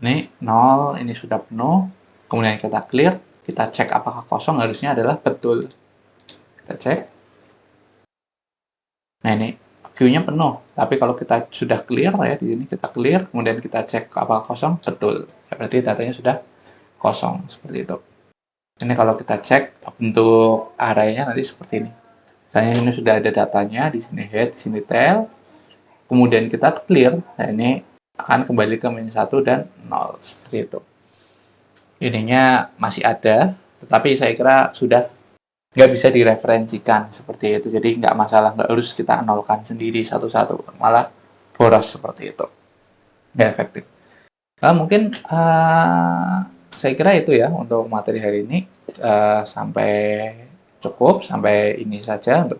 [SPEAKER 1] ini 0, ini sudah penuh, kemudian kita clear, kita cek apakah kosong, harusnya adalah betul. Kita cek. Nah, ini queue-nya penuh, tapi kalau kita sudah clear ya, di sini kita clear, kemudian kita cek apakah kosong, betul. Berarti datanya sudah kosong, seperti itu. Ini kalau kita cek bentuk array-nya nanti seperti ini. Misalnya ini sudah ada datanya, di sini head, di sini tail, kemudian kita clear, nah ini akan kembali ke min 1 dan 0, seperti itu. Ininya masih ada, tetapi saya kira sudah nggak bisa direferensikan seperti itu. Jadi nggak masalah, nggak harus kita nolkan sendiri satu-satu, malah boros seperti itu. Nggak efektif. Nah, mungkin saya kira itu ya untuk materi hari ini. Sampai cukup, sampai ini saja untuk